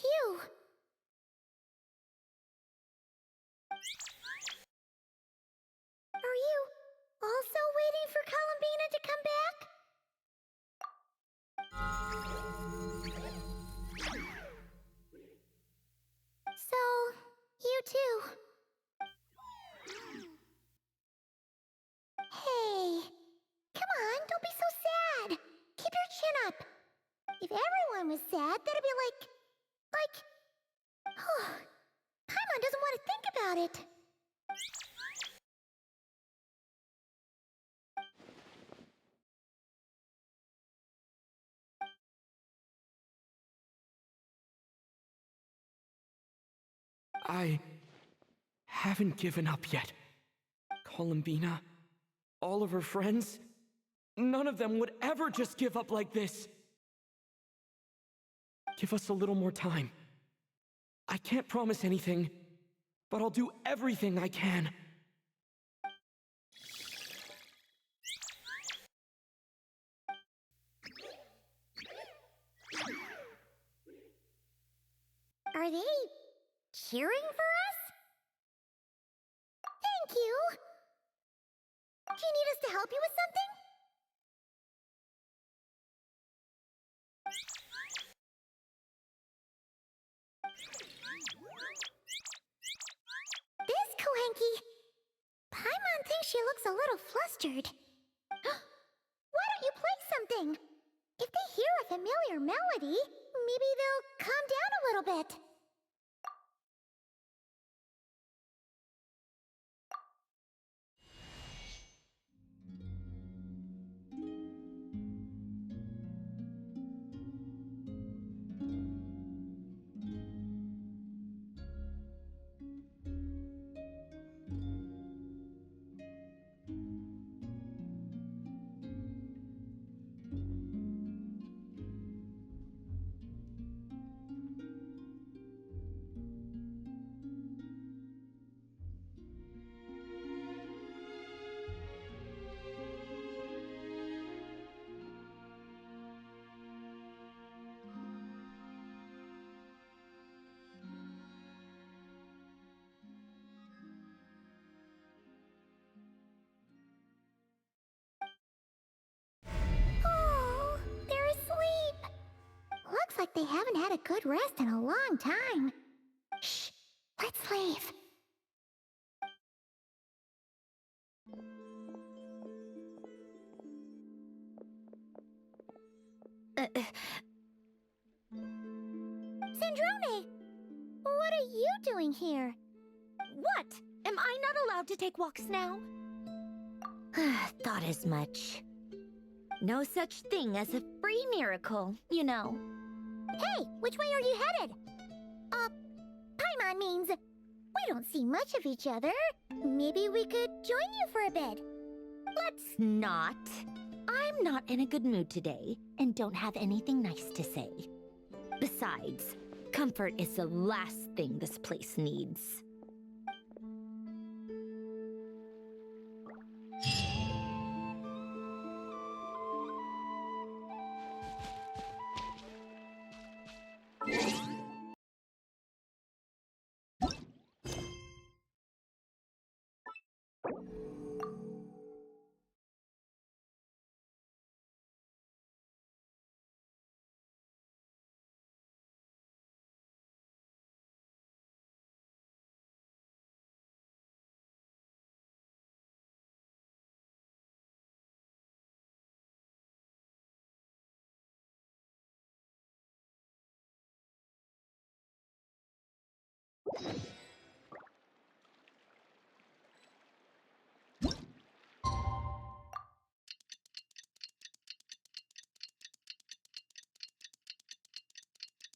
it's you. Are you also waiting for Columbina to come back? So, you too. Hey, come on, don't be so sad. Keep your chin up. If everyone was sad, that'd be like, Paimon doesn't want to think about it. I haven't given up yet. Columbina, all of her friends, none of them would ever just give up like this. Give us a little more time. I can't promise anything, but I'll do everything I can. Are they cheering for us? Thank you. Do you need us to help you with something? This Kohenki. Paimon thinks she looks a little flustered. Why don't you play something? If they hear a familiar melody, maybe they'll calm down a little bit. Oh, they're asleep. Looks like they haven't had a good rest in a long time. Shh, let's leave. Sandrone! What are you doing here? What? Am I not allowed to take walks now? Thought as much. No such thing as a free miracle, you know. Hey, which way are you headed? Paimon means we don't see much of each other. Maybe we could join you for a bit. Let's not. I'm not in a good mood today, and don't have anything nice to say. Besides, comfort is the last thing this place needs.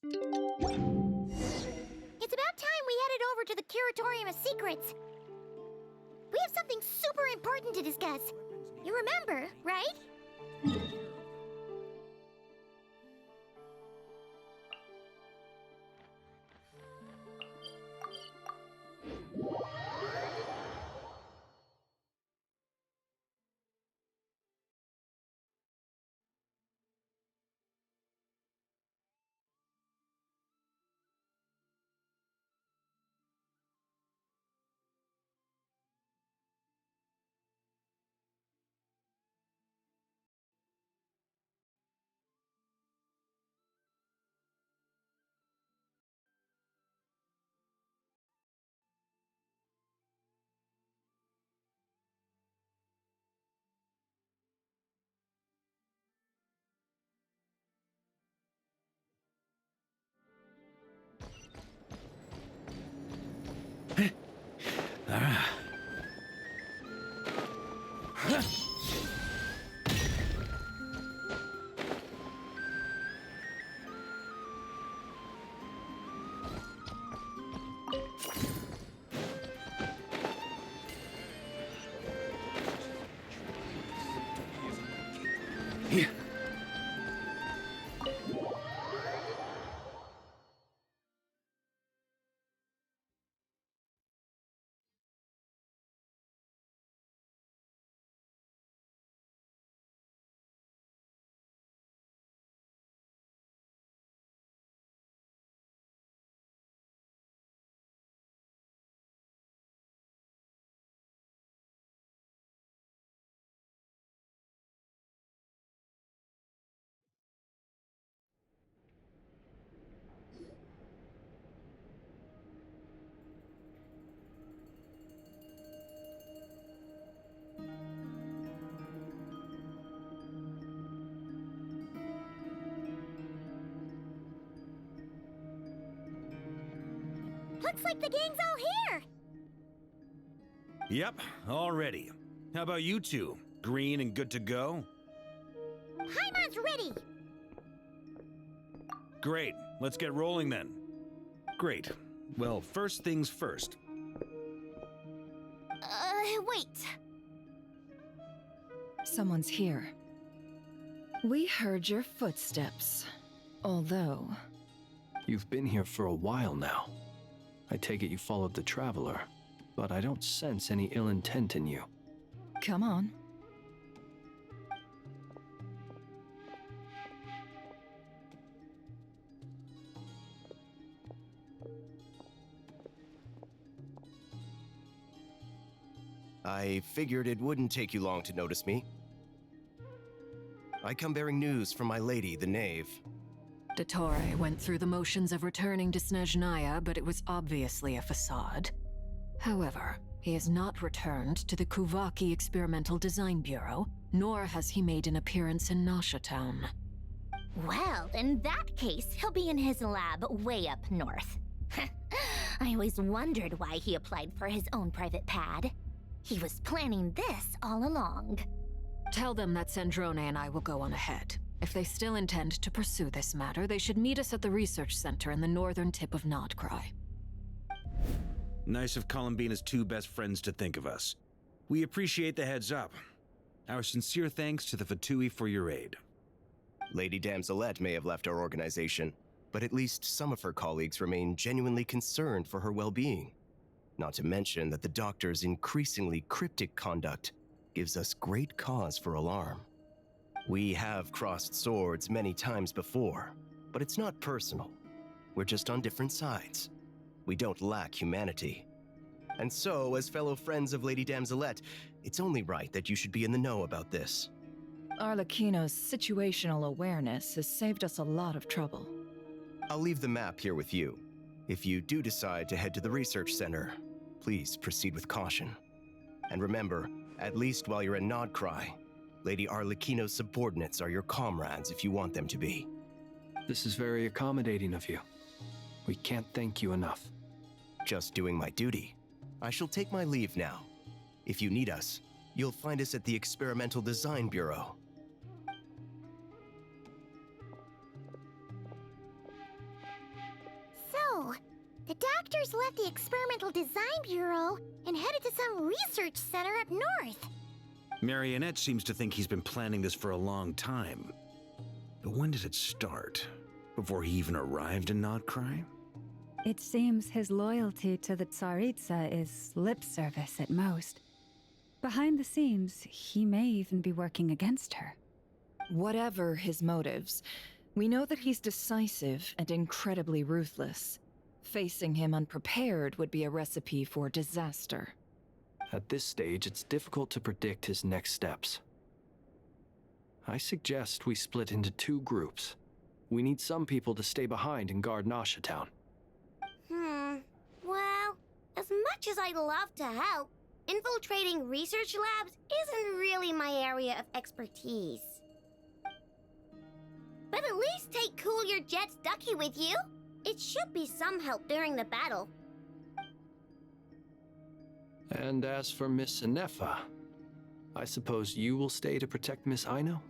It's about time we headed over to the Curatorium of Secrets. We have something super important to discuss. You remember, right? Looks like the gang's all here! Yep, all ready. How about you two? Green and good to go? Paimon's ready! Great, let's get rolling then. Great. Well, first things first. Wait. Someone's here. We heard your footsteps. Although... You've been here for a while now. I take it you followed the Traveler, but I don't sense any ill intent in you. Come on. I figured it wouldn't take you long to notice me. I come bearing news from my lady, the Knave. Dottore went through the motions of returning to Snezhnaya, but it was obviously a facade. However, he has not returned to the Kuvaki Experimental Design Bureau, nor has he made an appearance in Nasha Town. Well, in that case, he'll be in his lab way up north. I always wondered why he applied for his own private pad. He was planning this all along. Tell them that Sandrone and I will go on ahead. If they still intend to pursue this matter, they should meet us at the research center in the northern tip of Nodkrai. Nice of Columbina's two best friends to think of us. We appreciate the heads up. Our sincere thanks to the Fatui for your aid. Lady Damselette may have left our organization, but at least some of her colleagues remain genuinely concerned for her well-being. Not to mention that the Doctor's increasingly cryptic conduct gives us great cause for alarm. We have crossed swords many times before, but it's not personal. We're just on different sides. We don't lack humanity. And so, as fellow friends of Lady Damselette, it's only right that you should be in the know about this. Arlecchino's situational awareness has saved us a lot of trouble. I'll leave the map here with you. If you do decide to head to the research center, please proceed with caution. And remember, at least while you're in Nodkrai, Lady Arlecchino's subordinates are your comrades if you want them to be. This is very accommodating of you. We can't thank you enough. Just doing my duty. I shall take my leave now. If you need us, you'll find us at the Experimental Design Bureau. So, the Doctors left the Experimental Design Bureau and headed to some research center up north. Marionette seems to think he's been planning this for a long time. But when did it start? Before he even arrived in Nodkrai? It seems his loyalty to the Tsaritsa is lip service at most. Behind the scenes, he may even be working against her. Whatever his motives, we know that he's decisive and incredibly ruthless. Facing him unprepared would be a recipe for disaster. At this stage, it's difficult to predict his next steps. I suggest we split into two groups. We need some people to stay behind and guard Nasha Town. Well, as much as I'd love to help, infiltrating research labs isn't really my area of expertise. But at least take Cool Your Jet's Ducky with you. It should be some help during the battle. And as for Miss Inefa, I suppose you will stay to protect Miss Aino?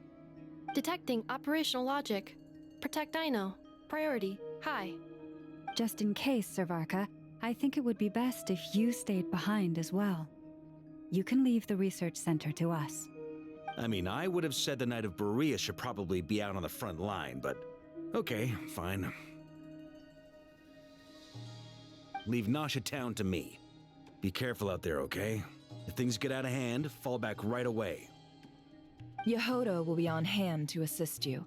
Detecting operational logic. Protect Aino. Priority. High. Just in case, Servarka, I think it would be best if you stayed behind as well. You can leave the research center to us. I mean, I would have said the Knight of Berea should probably be out on the front line, but okay, fine. Leave Nasha Town to me. Be careful out there, okay? If things get out of hand, fall back right away. Yehoda will be on hand to assist you.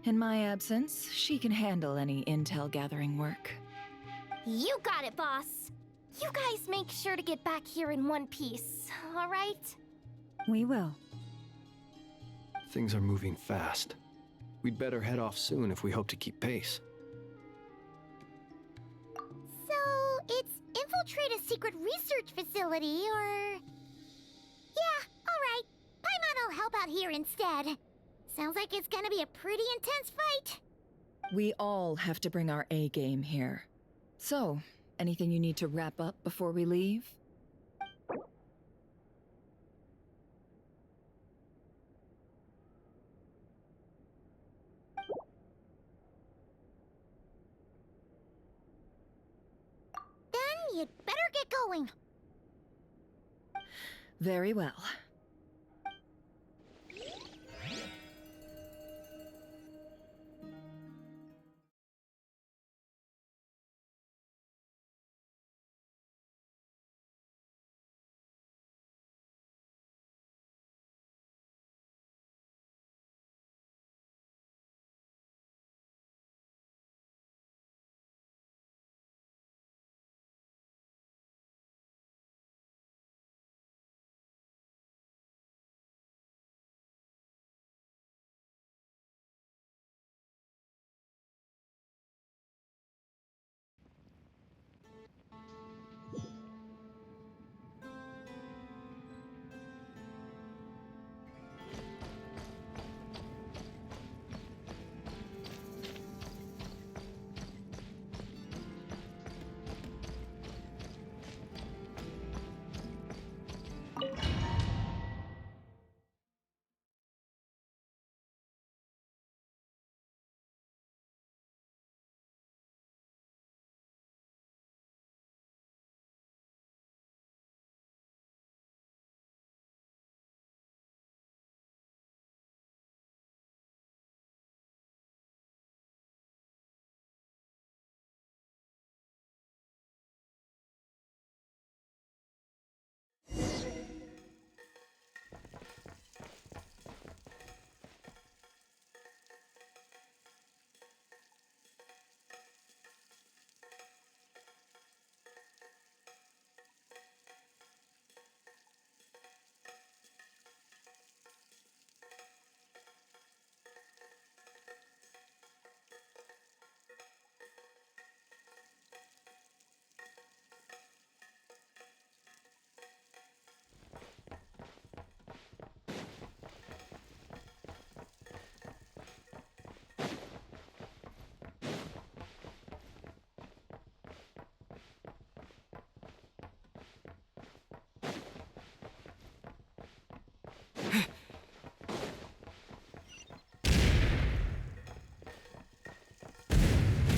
In my absence, she can handle any intel gathering work. You got it, boss. You guys make sure to get back here in one piece, all right? We will. Things are moving fast. We'd better head off soon if we hope to keep pace. So, it's infiltrate a secret research facility, or... Yeah, alright. Paimon will help out here instead. Sounds like it's gonna be a pretty intense fight. We all have to bring our A game here. So, anything you need to wrap up before we leave? Then you'd better get going. Very well.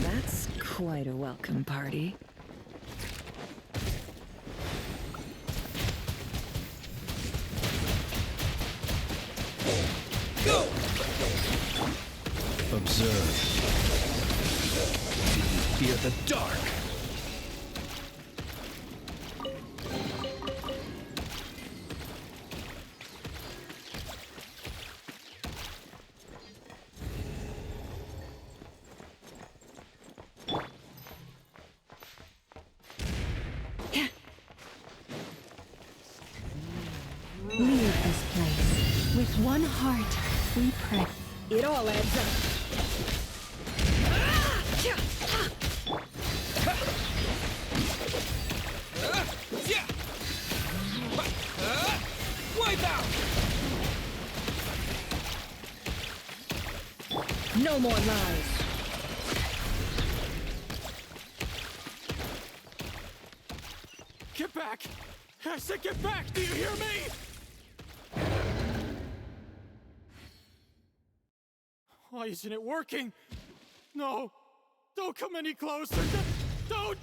That's quite a welcome party. Go! Observe. Fear the dark! Leave this place. With one heart, we pray. It all adds up. Wipe out! No more lies. Get back! I said get back! Do you hear me? Why isn't it working? No! Don't come any closer! Don't!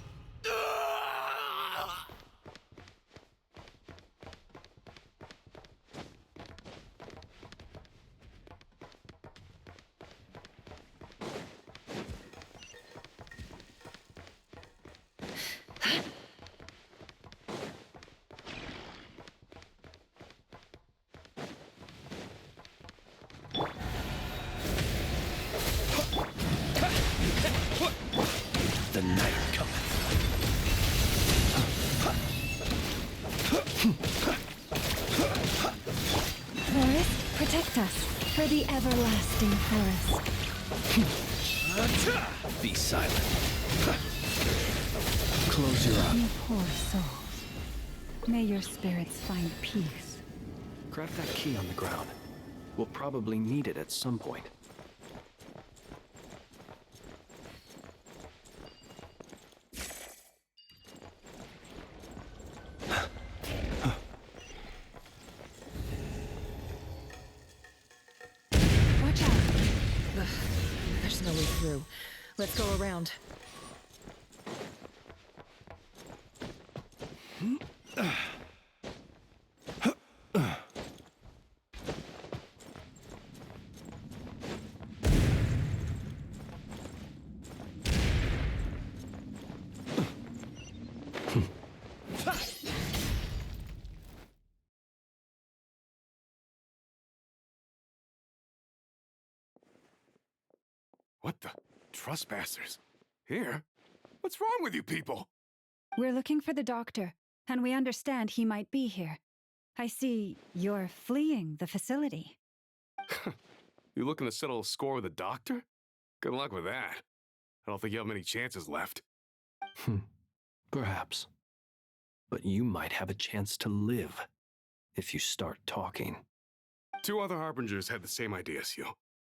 The night cometh. Forest, protect us for the everlasting forest. Be silent. Close your eyes. You poor souls. May your spirits find peace. Grab that key on the ground. We'll probably need it at some point. Watch out! Ugh, there's no way through. Let's go around. What the? Trespassers? Here? What's wrong with you people? We're looking for the doctor, and we understand he might be here. I see you're fleeing the facility. You looking to settle a score with a doctor? Good luck with that. I don't think you have many chances left. Perhaps. But you might have a chance to live if you start talking. 2 other Harbingers had the same idea as you.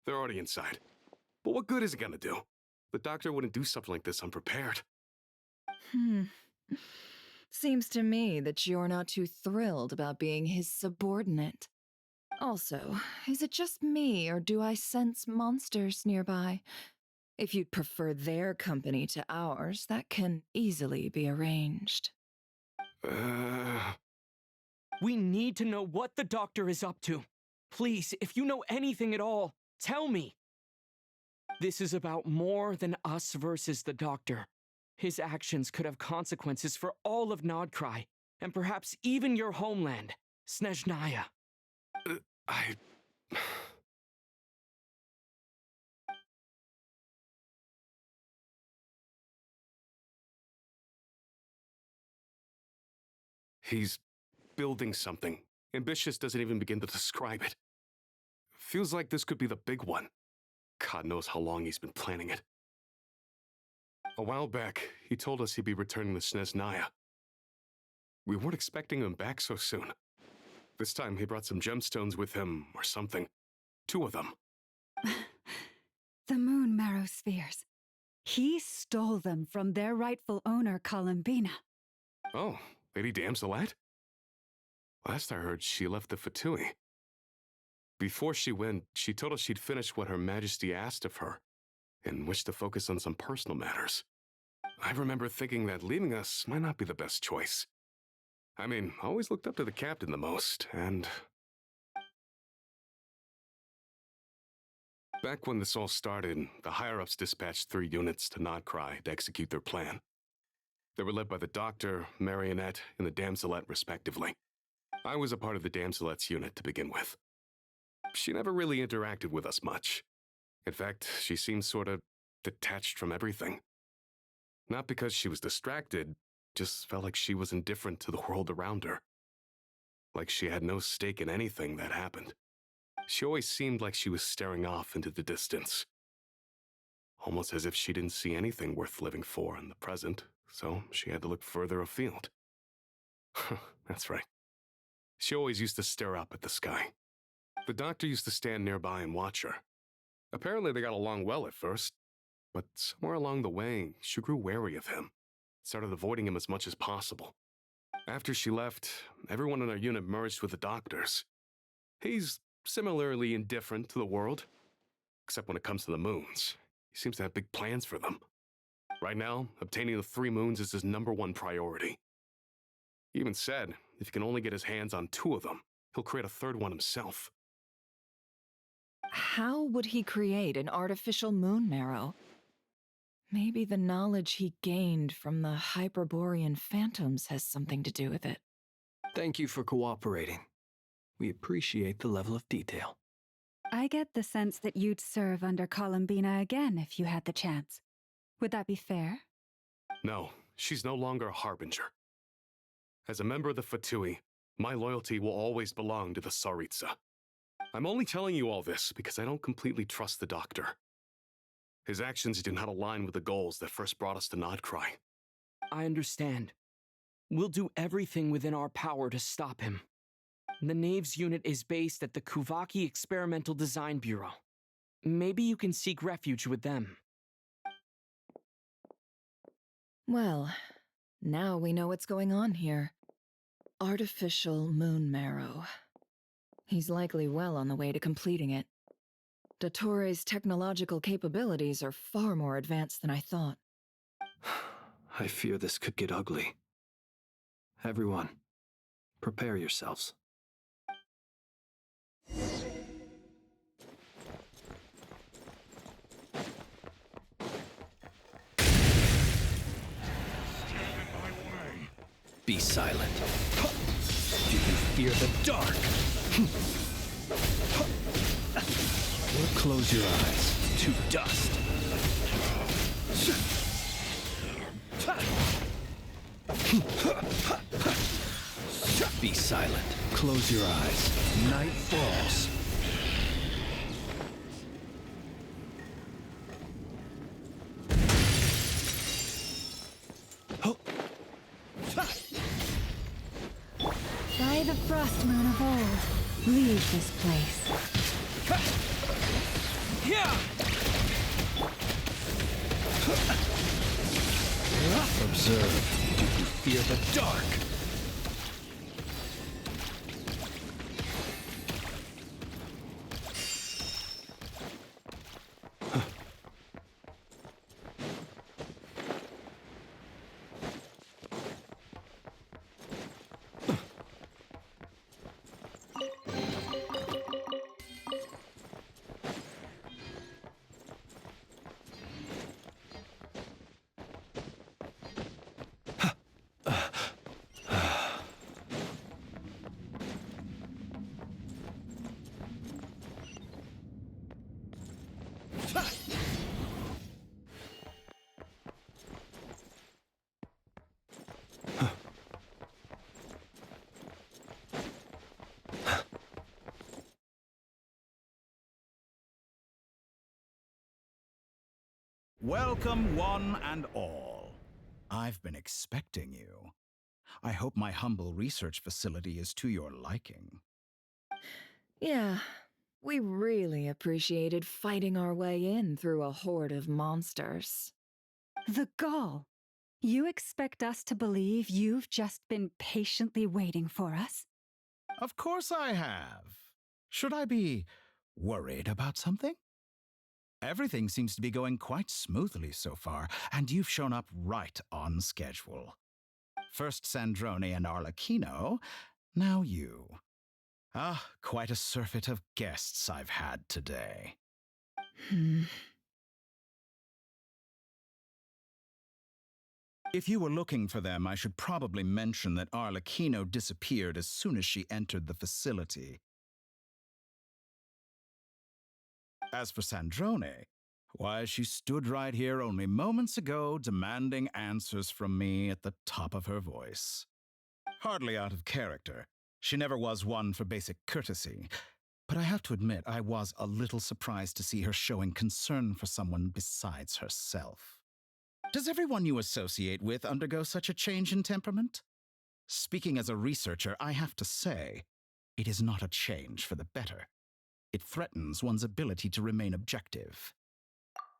They're already inside. But what good is it gonna do? The doctor wouldn't do something like this unprepared. Seems to me that you're not too thrilled about being his subordinate. Also, is it just me, or do I sense monsters nearby? If you'd prefer their company to ours, that can easily be arranged. We need to know what the doctor is up to. Please, if you know anything at all, tell me. This is about more than us versus the doctor. His actions could have consequences for all of Nodkrai, and perhaps even your homeland, Snezhnaya. He's building something. Ambitious doesn't even begin to describe it. Feels like this could be the big one. God knows how long he's been planning it. A while back, he told us he'd be returning to Snezhnaya. We weren't expecting him back so soon. This time he brought some gemstones with him, or something. 2 of them. The moon marrow spheres. He stole them from their rightful owner, Columbina. Oh, Lady Damselat? Last I heard, she left the Fatui. Before she went, she told us she'd finish what Her Majesty asked of her, and wished to focus on some personal matters. I remember thinking that leaving us might not be the best choice. I mean, I always looked up to the captain the most, and... Back when this all started, the higher-ups dispatched 3 units to Nodkrai to execute their plan. They were led by the Doctor, Marionette, and the Damselet, respectively. I was a part of the Damselet's unit to begin with. She never really interacted with us much. In fact, she seemed sort of detached from everything. Not because she was distracted, just felt like she was indifferent to the world around her. Like she had no stake in anything that happened. She always seemed like she was staring off into the distance. Almost as if she didn't see anything worth living for in the present, so she had to look further afield. That's right. She always used to stare up at the sky. The Doctor used to stand nearby and watch her. Apparently they got along well at first, but somewhere along the way, she grew wary of him, started avoiding him as much as possible. After she left, everyone in our unit merged with the doctors. He's similarly indifferent to the world, except when it comes to the moons. He seems to have big plans for them. Right now, obtaining the 3 moons is his #1 priority. He even said if he can only get his hands on 2 of them, he'll create a 3rd one himself. How would he create an artificial moon marrow? Maybe the knowledge he gained from the Hyperborean phantoms has something to do with it. Thank you for cooperating. We appreciate the level of detail. I get the sense that you'd serve under Columbina again if you had the chance. Would that be fair? No, she's no longer a harbinger. As a member of the Fatui, my loyalty will always belong to the Tsaritsa. I'm only telling you all this because I don't completely trust the Doctor. His actions do not align with the goals that first brought us to Nodkrai. I understand. We'll do everything within our power to stop him. The Knaves unit is based at the Kuvaki Experimental Design Bureau. Maybe you can seek refuge with them. Well, now we know what's going on here. Artificial moon marrow. He's likely well on the way to completing it. Dottore's technological capabilities are far more advanced than I thought. I fear this could get ugly. Everyone, prepare yourselves. Be silent. Do you fear the dark? Or close your eyes to dust. Be silent. Close your eyes. Night falls. By the frost moon of old, leave this place. Observe. Do you fear the dark? Welcome, one and all. I've been expecting you. I hope my humble research facility is to your liking. Yeah, we really appreciated fighting our way in through a horde of monsters. The gall! You expect us to believe you've just been patiently waiting for us? Of course I have. Should I be worried about something? Everything seems to be going quite smoothly so far, and you've shown up right on schedule. First Sandrone and Arlecchino, now you. Ah, quite a surfeit of guests I've had today. If you were looking for them, I should probably mention that Arlecchino disappeared as soon as she entered the facility. As for Sandrone, why, she stood right here only moments ago demanding answers from me at the top of her voice. Hardly out of character. She never was one for basic courtesy. But I have to admit, I was a little surprised to see her showing concern for someone besides herself. Does everyone you associate with undergo such a change in temperament? Speaking as a researcher, I have to say, it is not a change for the better. It threatens one's ability to remain objective.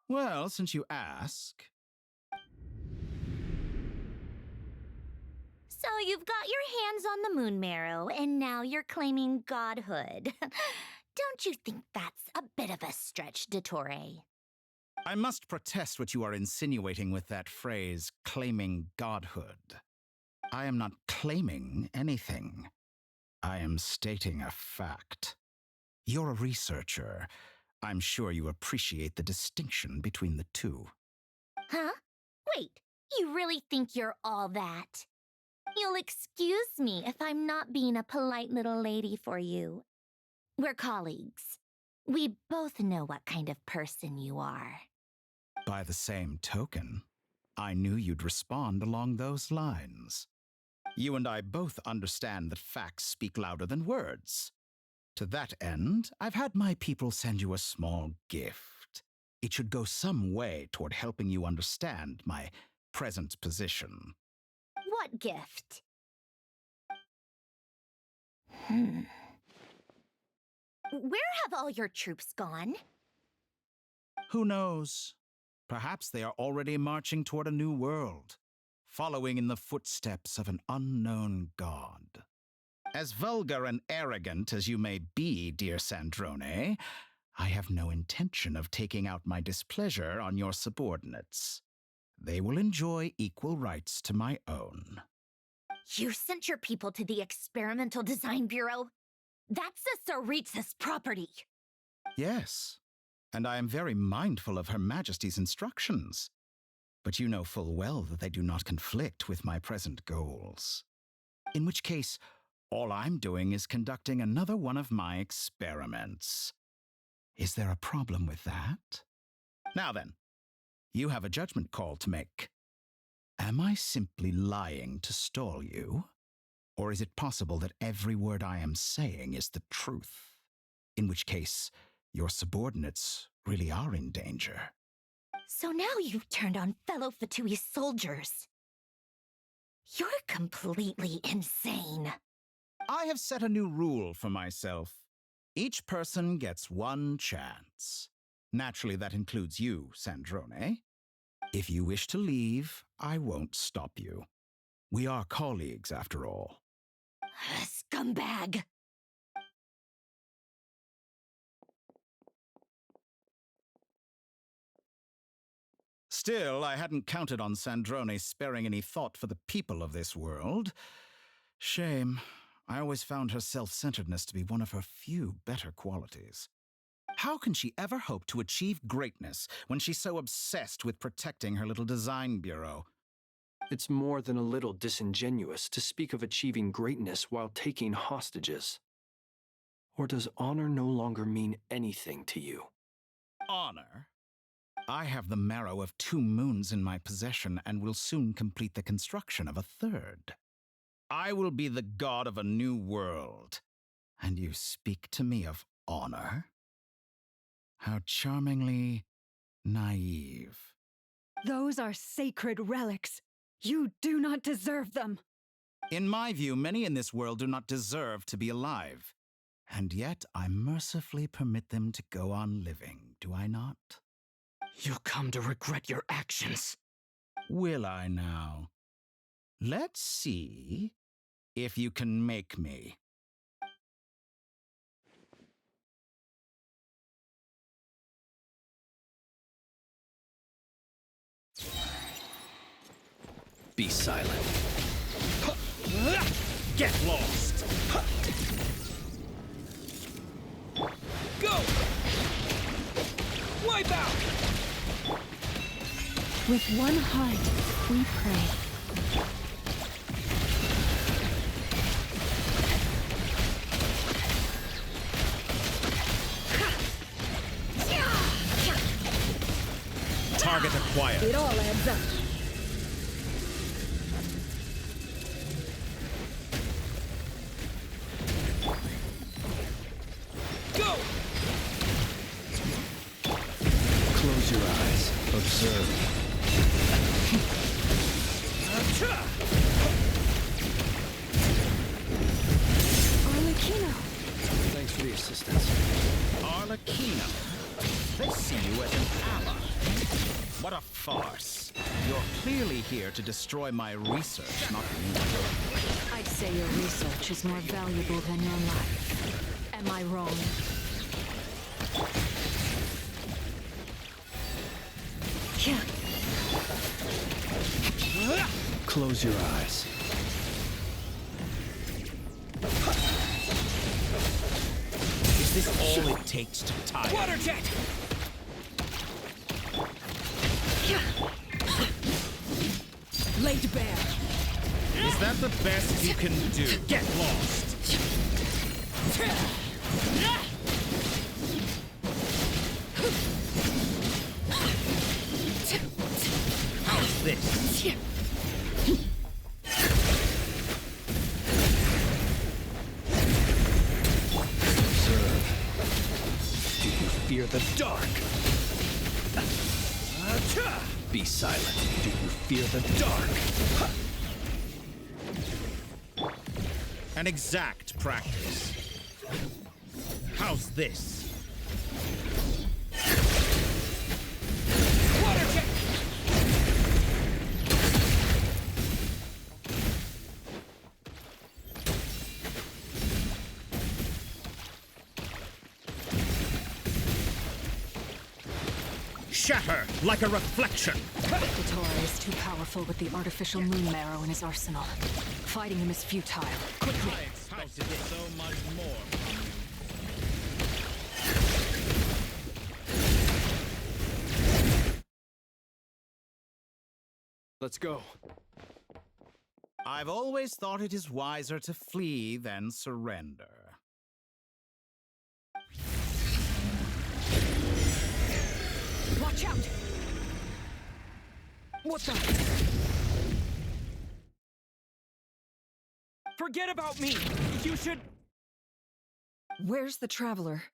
Well, since you ask... So So you've got your hands on the moon marrow, and now you're claiming godhood. Don't you think that's a bit of a stretch, Dottore? I must protest what you are insinuating with that phrase, claiming godhood. I am not claiming anything. I am stating a fact. You're a researcher. I'm sure you appreciate the distinction between the two. Huh? Wait, you really think you're all that? You'll excuse me if I'm not being a polite little lady for you. We're colleagues. We both know what kind of person you are. By the same token, I knew you'd respond along those lines. You and I both understand that facts speak louder than words. To that end, I've had my people send you a small gift. It should go some way toward helping you understand my present position. What gift? Where have all your troops gone? Who knows? Perhaps they are already marching toward a new world, following in the footsteps of an unknown god. As vulgar and arrogant as you may be, dear Sandrone, I have no intention of taking out my displeasure on your subordinates. They will enjoy equal rights to my own. You sent your people to the Experimental Design Bureau? That's a Tsaritsa's property. Yes, and I am very mindful of Her Majesty's instructions. But you know full well that they do not conflict with my present goals. In which case, all I'm doing is conducting another one of my experiments. Is there a problem with that? Now then, you have a judgment call to make. Am I simply lying to stall you? Or is it possible that every word I am saying is the truth? In which case, your subordinates really are in danger. So now you've turned on fellow Fatui soldiers. You're completely insane. I have set a new rule for myself. Each person gets one chance. Naturally, that includes you, Sandrone. If you wish to leave, I won't stop you. We are colleagues, after all. Scumbag! Still, I hadn't counted on Sandrone sparing any thought for the people of this world. Shame. I always found her self-centeredness to be one of her few better qualities. How can she ever hope to achieve greatness when she's so obsessed with protecting her little design bureau? It's more than a little disingenuous to speak of achieving greatness while taking hostages. Or does honor no longer mean anything to you? Honor? I have the marrow of 2 moons in my possession and will soon complete the construction of a 3rd. I will be the god of a new world. And you speak to me of honor? How charmingly naive. Those are sacred relics. You do not deserve them. In my view, many in this world do not deserve to be alive. And yet I mercifully permit them to go on living, do I not? You'll come to regret your actions. Will I now? Let's see if you can make me. Be silent. Get lost! Go! Wipe out! With one heart, we pray. Target acquired. It all adds up. Go! Close your eyes. Observe. Arlecchino. Thanks for the assistance. Arlecchino. They see you as an ally. What a farce. You're clearly here here to destroy my research, not me. I'd say your research is more valuable than your life. Am I wrong? Close your eyes. Is this all it takes to tie? Water jet! Laid bare. Is that the best you can do? Get lost! How's this? Observe. Do you fear the dark? Be silent. Do you fear the dark? An exact practice. How's this? Water jet! Shatter like a reflection! Dottore is too powerful with the artificial moon marrow in his arsenal. Fighting him is futile. Quickly! I expected so much more. Let's go. I've always thought it is wiser to flee than surrender. Watch out! What the? Forget about me! You should... Where's the traveler?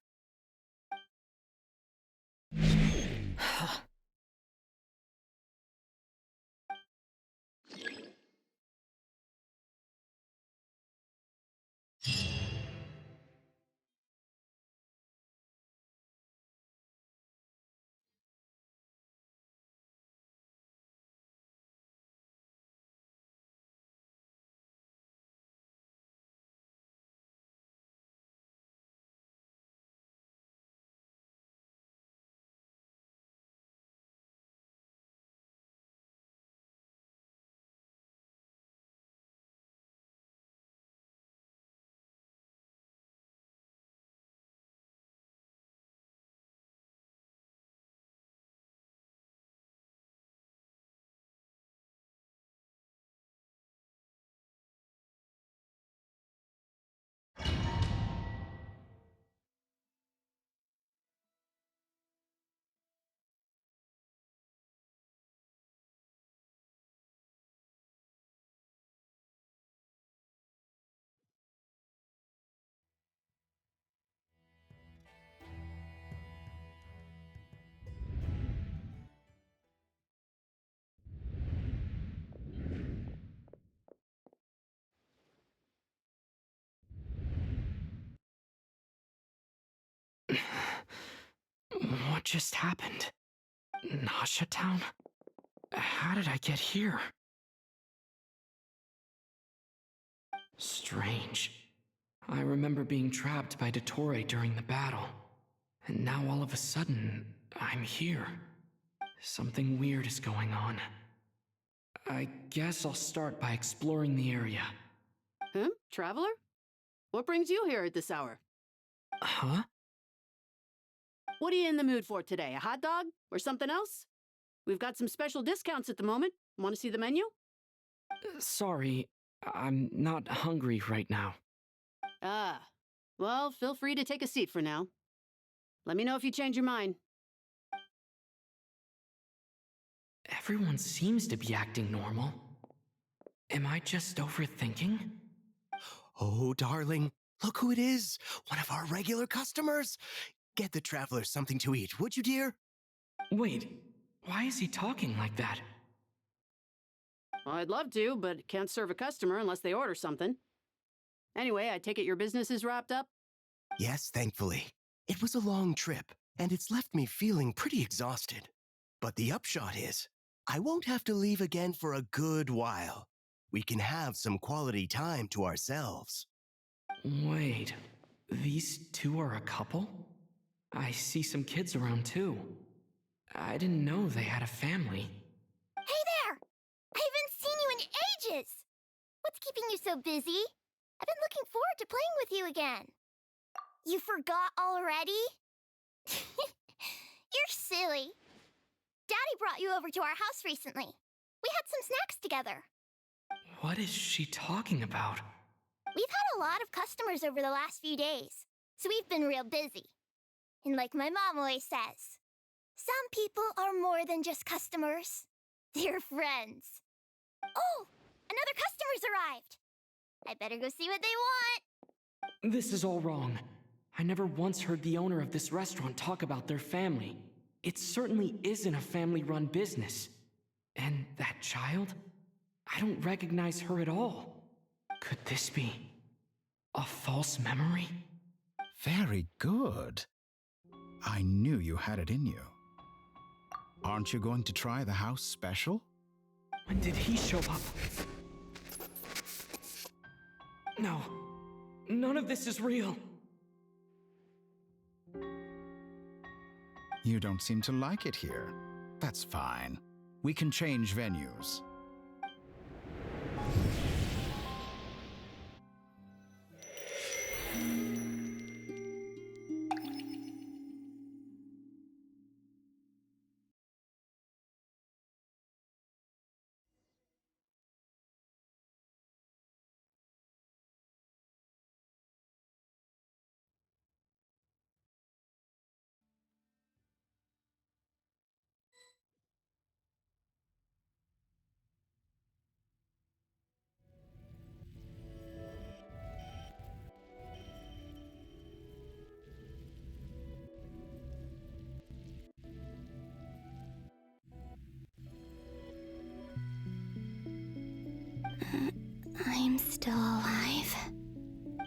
What just happened? Nasha Town? How did I get here? Strange. I remember being trapped by Dottore during the battle. And now all of a sudden, I'm here. Something weird is going on. I guess I'll start by exploring the area. Huh? Traveler? What brings you here at this hour? Huh? What are you in the mood for today? A hot dog? Or something else? We've got some special discounts at the moment. Want to see the menu? Sorry, I'm not hungry right now. Ah. Well, feel free to take a seat for now. Let me know if you change your mind. Everyone seems to be acting normal. Am I just overthinking? Oh, darling, look who it is. One of our regular customers. Get the traveler something to eat, would you, dear? Wait, why is he talking like that? Well, I'd love to, but can't serve a customer unless they order something. Anyway, I take it your business is wrapped up? Yes, thankfully. It was a long trip, and it's left me feeling pretty exhausted. But the upshot is, I won't have to leave again for a good while. We can have some quality time to ourselves. Wait, these two are a couple? I see some kids around too. I didn't know they had a family. Hey there! I haven't seen you in ages! What's keeping you so busy? I've been looking forward to playing with you again. You forgot already? You're silly. Daddy brought you over to our house recently. We had some snacks together. What is she talking about? We've had a lot of customers over the last few days, so we've been real busy. And like my mom always says, some people are more than just customers. They're friends. Oh, another customer's arrived. I better go see what they want. This is all wrong. I never once heard the owner of this restaurant talk about their family. It certainly isn't a family-run business. And that child? I don't recognize her at all. Could this be a false memory? Very good. I knew you had it in you. Aren't you going to try the house special? When did he show up? No, none of this is real. You don't seem to like it here. That's fine. We can change venues. I'm still alive.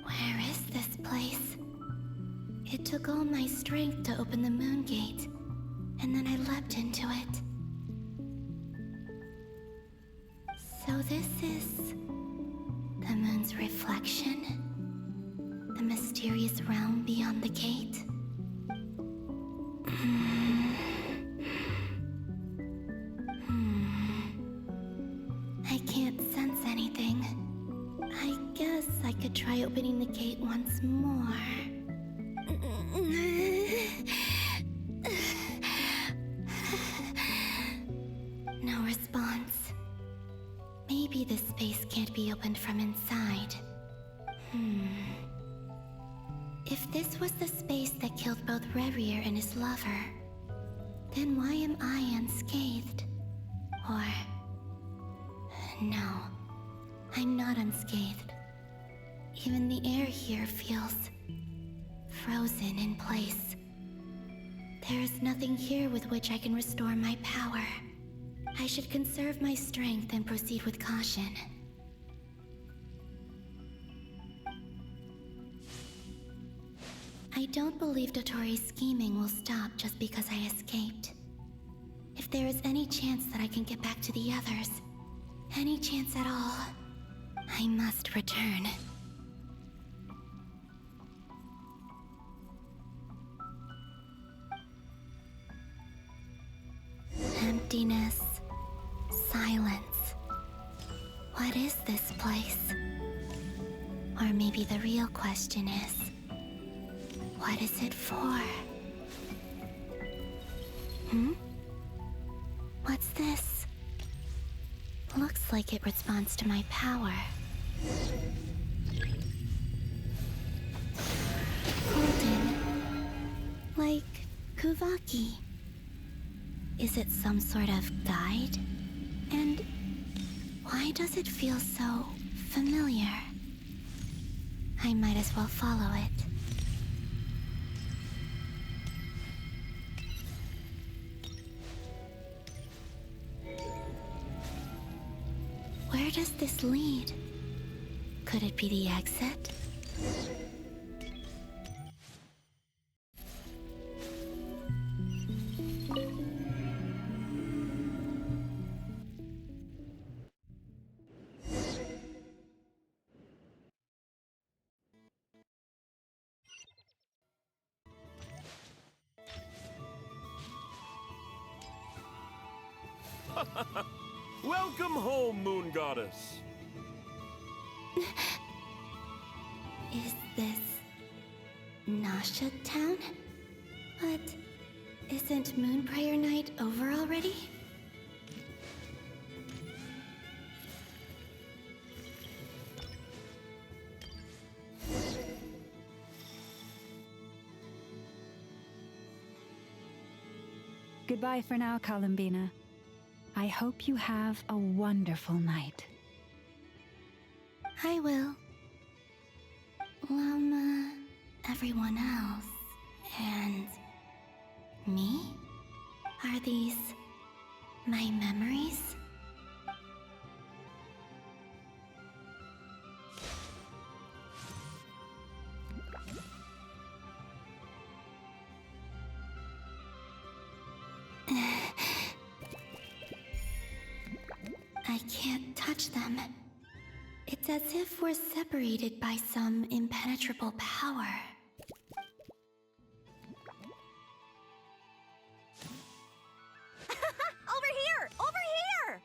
Where is this place? It took all my strength to open the moon gate, and then I leapt into it. So this is the moon's reflection? The mysterious realm beyond the gate? I can't sense anything. I guess I could try opening the gate once more. No response. Maybe this space can't be opened from inside. If this was the space that killed both Revier and his lover, then why am I unscathed? Or... no, I'm not unscathed. Even the air here feels frozen in place. There is nothing here with which I can restore my power. I should conserve my strength and proceed with caution. I don't believe Dottore's scheming will stop just because I escaped. If there is any chance that I can get back to the others, any chance at all, I must return. Emptiness, silence. What is this place? Or maybe the real question is, what is it for? What's this? Looks like it responds to my power. Golden. Like Kuvaki. Is it some sort of guide? And why does it feel so familiar? I might as well follow it. Where does this lead? Could it be the exit? Welcome home, Moon Goddess. Is this Nasha Town? But isn't Moon Prayer Night over already? Goodbye for now, Columbina. I hope you have a wonderful night. I will. Everyone else, and me? Are these my memories? I can't touch them. It's as if we're separated by some impenetrable power. Over here! Over here!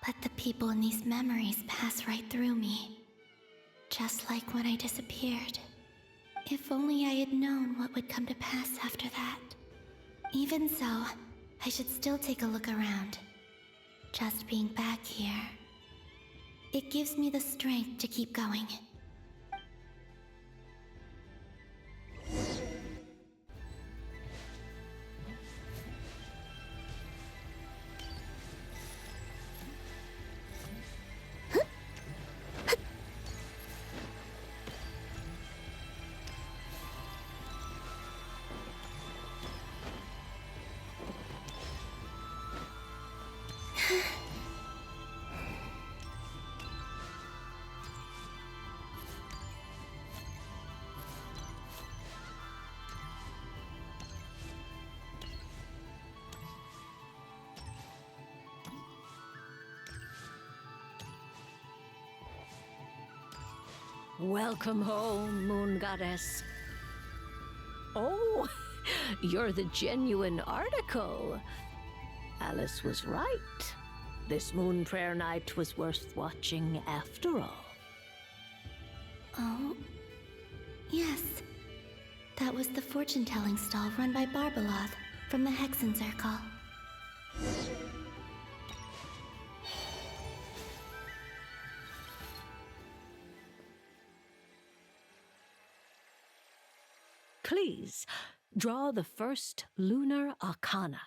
But the people in these memories pass right through me. Just like when I disappeared. If only I had known what would come to pass after that. Even so, I should still take a look around. Just being back here. It gives me the strength to keep going. Welcome home, Moon Goddess. Oh, you're the genuine article. Alice was right. This Moon Prayer Night was worth watching after all. Oh, yes. That was the fortune-telling stall run by Barbeloth from the Hexen Circle. Please, draw the first lunar arcana.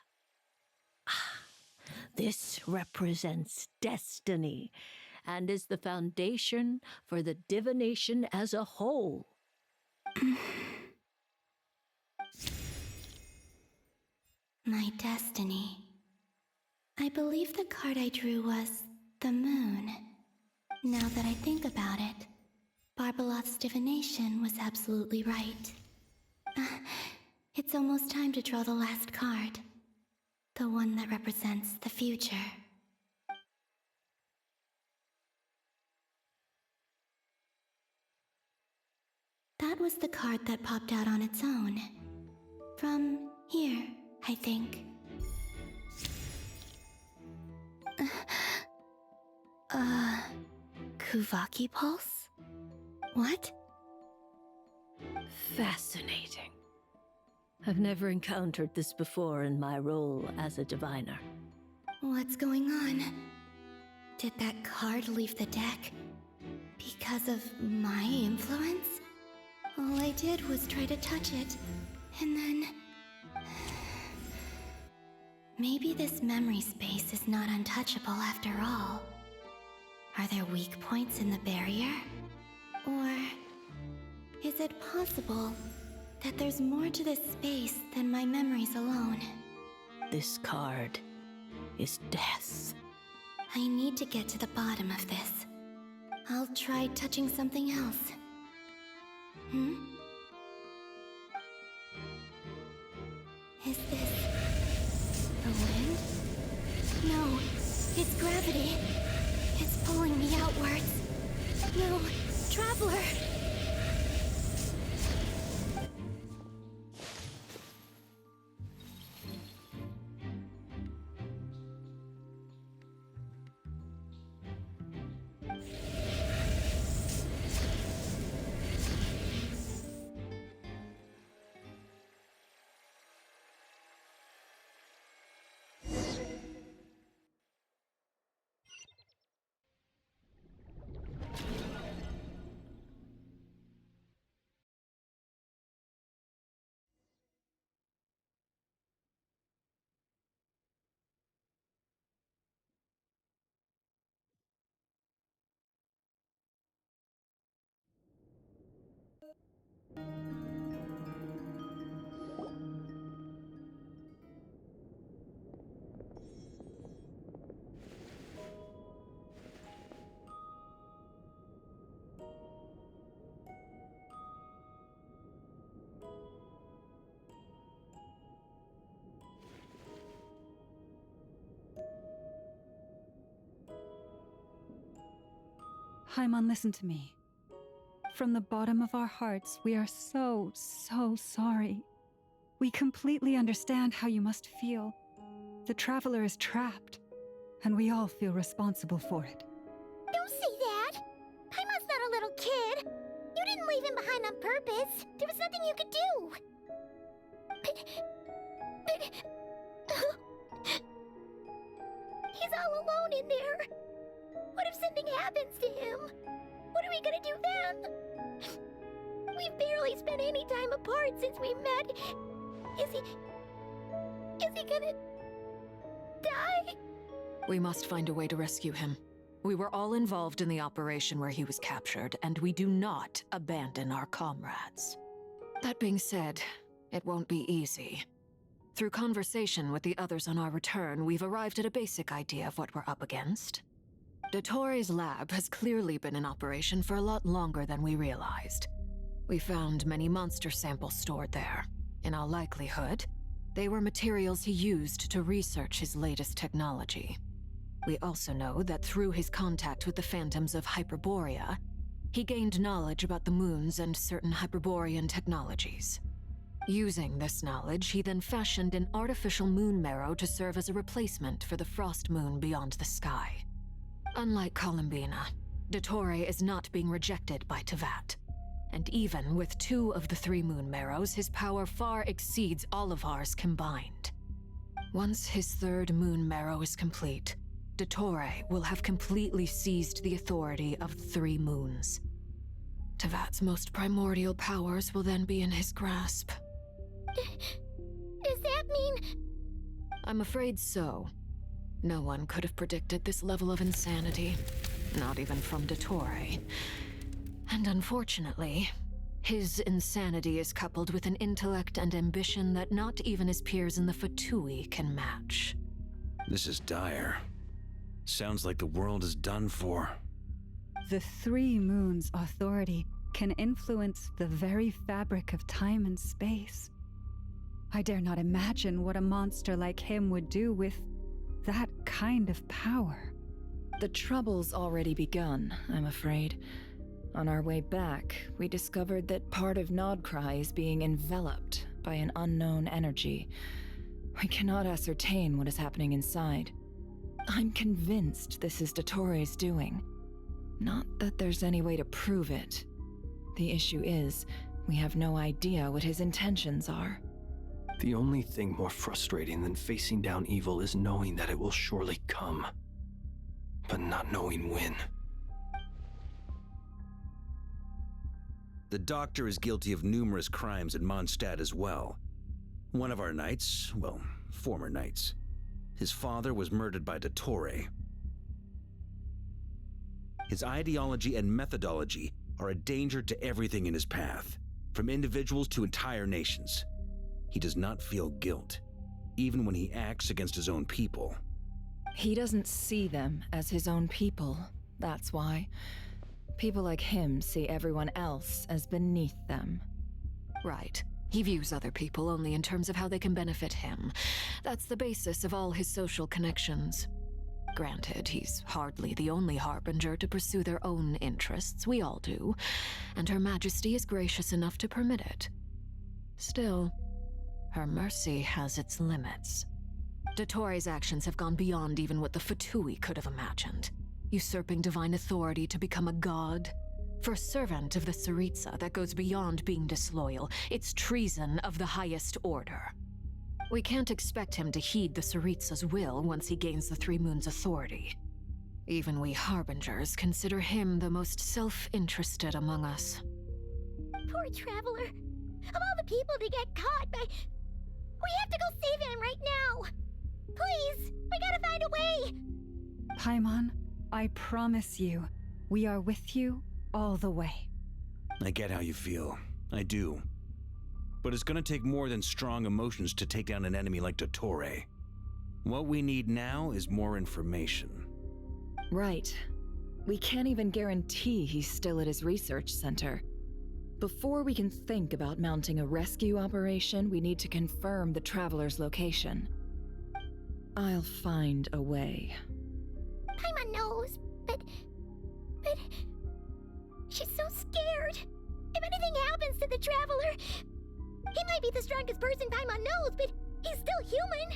This represents destiny and is the foundation for the divination as a whole. My destiny. I believe the card I drew was the moon. Now that I think about it, Barbeloth's divination was absolutely right. It's almost time to draw the last card. The one that represents the future. That was the card that popped out on its own. From here, I think. Kuvaki Pulse? What? Fascinating. I've never encountered this before in my role as a diviner. What's going on? Did that card leave the deck? Because of my influence? All I did was try to touch it, and then... Maybe this memory space is not untouchable after all. Are there weak points in the barrier? Or... is it possible that there's more to this space than my memories alone? This card is death. I need to get to the bottom of this. I'll try touching something else. Is this the wind? No, it's gravity. It's pulling me outwards. traveler. Haimon, listen to me. From the bottom of our hearts, we are so sorry. We completely understand how you must feel. The Traveler is trapped, and we all feel responsible for it. Don't say that! Paimon's not a little kid! You didn't leave him behind on purpose! There was nothing you could do! He's all alone in there! What if something happens to him? What are we gonna do then? We've barely spent any time apart since we met. Is he gonna die? We must find a way to rescue him. We were all involved in the operation where he was captured, and we do not abandon our comrades. That being said, it won't be easy. Through conversation with the others on our return, we've arrived at a basic idea of what we're up against. Dottore's lab has clearly been in operation for a lot longer than we realized. We found many monster samples stored there. In all likelihood, they were materials he used to research his latest technology. We also know that through his contact with the phantoms of Hyperborea, he gained knowledge about the moons and certain Hyperborean technologies. Using this knowledge, he then fashioned an artificial moon marrow to serve as a replacement for the frost moon beyond the sky. Unlike Columbina, Dottore is not being rejected by Teyvat. And even with 2 of the 3 moon marrows, his power far exceeds all of ours combined. Once his 3rd moon marrow is complete, Dottore will have completely seized the authority of 3 moons. Teyvat's most primordial powers will then be in his grasp. Does that mean... I'm afraid so. No one could have predicted this level of insanity, not even from Dottore. And unfortunately, his insanity is coupled with an intellect and ambition that not even his peers in the Fatui can match. This is dire. Sounds like the world is done for. The 3 moons' authority can influence the very fabric of time and space. I dare not imagine what a monster like him would do with that kind of power. The trouble's already begun, I'm afraid. On our way back, we discovered that part of Nodkrai is being enveloped by an unknown energy. We cannot ascertain what is happening inside. I'm convinced this is Dottore's doing. Not that there's any way to prove it. The issue is, we have no idea what his intentions are. The only thing more frustrating than facing down evil is knowing that it will surely come, but not knowing when. The Doctor is guilty of numerous crimes in Mondstadt as well. One of our knights, well, former knights, his father was murdered by Dottore. His ideology and methodology are a danger to everything in his path, from individuals to entire nations. He does not feel guilt, even when he acts against his own people. He doesn't see them as his own people, that's why. People like him see everyone else as beneath them. Right. He views other people only in terms of how they can benefit him. That's the basis of all his social connections. Granted, he's hardly the only harbinger to pursue their own interests. We all do, and Her Majesty is gracious enough to permit it. Still, her mercy has its limits. Dottore's actions have gone beyond even what the Fatui could have imagined. Usurping divine authority to become a god. For a servant of the Tsaritsa, that goes beyond being disloyal. It's treason of the highest order. We can't expect him to heed the Tsaritsa's will once he gains the Three Moons' authority. Even we Harbingers consider him the most self-interested among us. Poor Traveler. Of all the people to get caught by... We have to go save him right now! Please! We gotta find a way! Paimon, I promise you, we are with you all the way. I get how you feel. I do. But it's gonna take more than strong emotions to take down an enemy like Dottore. What we need now is more information. Right. We can't even guarantee he's still at his research center. Before we can think about mounting a rescue operation, we need to confirm the Traveler's location. I'll find a way. Paimon knows, but... She's so scared. If anything happens to the Traveler... He might be the strongest person Paimon knows, but he's still human.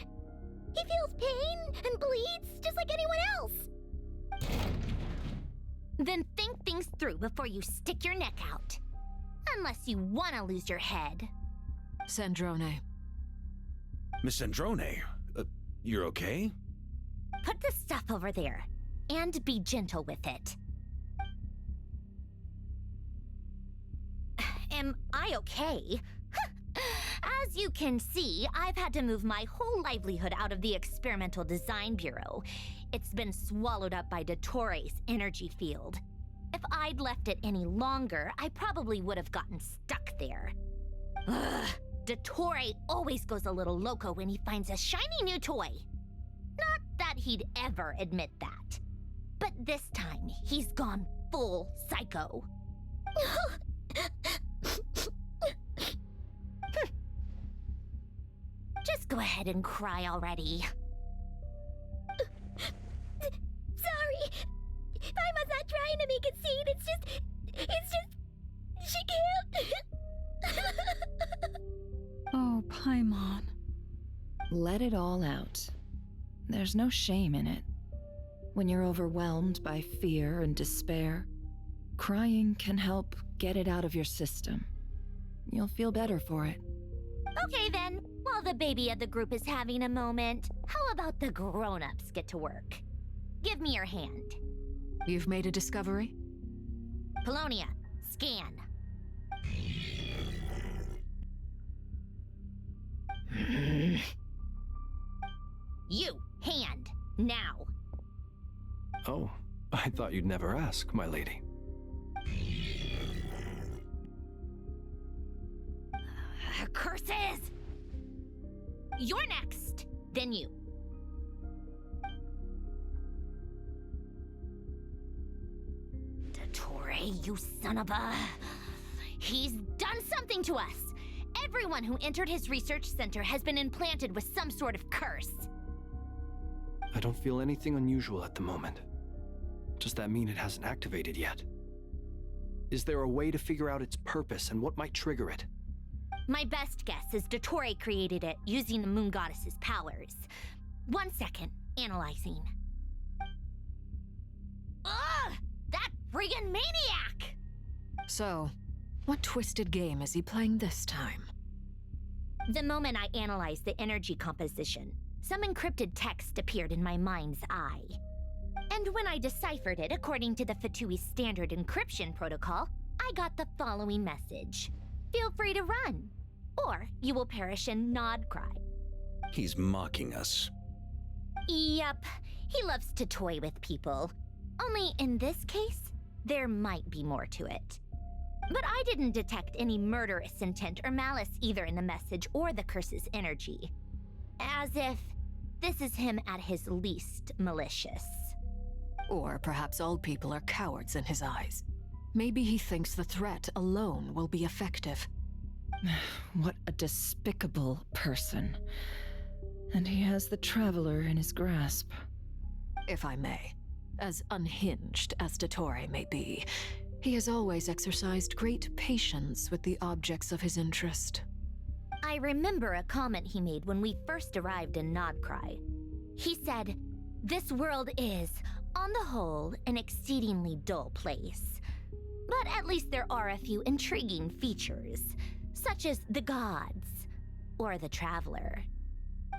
He feels pain and bleeds just like anyone else. Then think things through before you stick your neck out. Unless you want to lose your head. Sandrone. Miss Sandrone, you're okay? Put the stuff over there, and be gentle with it. Am I okay? As you can see, I've had to move my whole livelihood out of the Experimental Design Bureau. It's been swallowed up by Dottore's energy field. If I'd left it any longer, I probably would have gotten stuck there. Ugh, Dottore always goes a little loco when he finds a shiny new toy. Not that he'd ever admit that. But this time, he's gone full psycho. Just go ahead and cry already. Sorry. Paimon's not trying to make it seem. It's just... She can't. Oh, Paimon. Let it all out. There's no shame in it. When you're overwhelmed by fear and despair, crying can help get it out of your system. You'll feel better for it. Okay then, while the baby of the group is having a moment, how about the grown-ups get to work? Give me your hand. You've made a discovery? Polonia, scan. You, hand, now. Oh, I thought you'd never ask, my lady. Curses! You're next, then you. Dottore, you son of a... He's done something to us! Everyone who entered his research center has been implanted with some sort of curse. I don't feel anything unusual at the moment. Does that mean it hasn't activated yet? Is there a way to figure out its purpose and what might trigger it? My best guess is Dottore created it using the Moon Goddess's powers. 1 second, analyzing. Ugh! That friggin' maniac! So, what twisted game is he playing this time? The moment I analyzed the energy composition, some encrypted text appeared in my mind's eye. And when I deciphered it according to the Fatui standard encryption protocol, I got the following message. Feel free to run, or you will perish in Nodkrai. He's mocking us. Yep, he loves to toy with people. Only in this case, there might be more to it. But I didn't detect any murderous intent or malice either in the message or the curse's energy. As if this is him at his least malicious. Or perhaps all people are cowards in his eyes. Maybe he thinks the threat alone will be effective. What a despicable person. And he has the Traveler in his grasp. if I may. As unhinged as Dottore may be, he has always exercised great patience with the objects of his interest. I remember a comment he made when we first arrived in Nodkrai. He said, "This world is, on the whole, an exceedingly dull place. But at least there are a few intriguing features, such as the gods, or the traveler.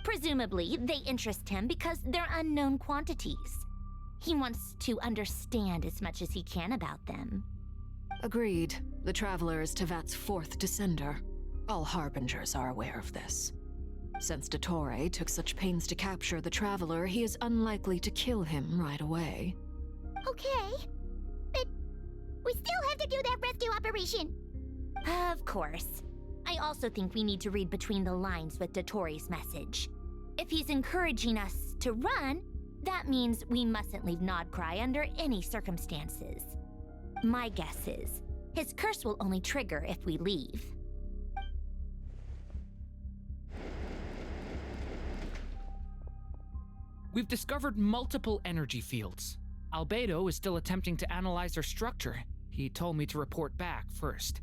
Presumably, they interest him because they're unknown quantities. He wants to understand as much as he can about them." Agreed. The Traveler is Tevat's fourth descender. All Harbingers are aware of this. Since Dottore took such pains to capture the Traveler, he is unlikely to kill him right away. Okay, but we still have to do that rescue operation. Of course. I also think we need to read between the lines with Dottore's message. If he's encouraging us to run, that means we mustn't leave Nodkrai under any circumstances. My guess is, his curse will only trigger if we leave. We've discovered multiple energy fields. Albedo is still attempting to analyze their structure. He told me to report back first.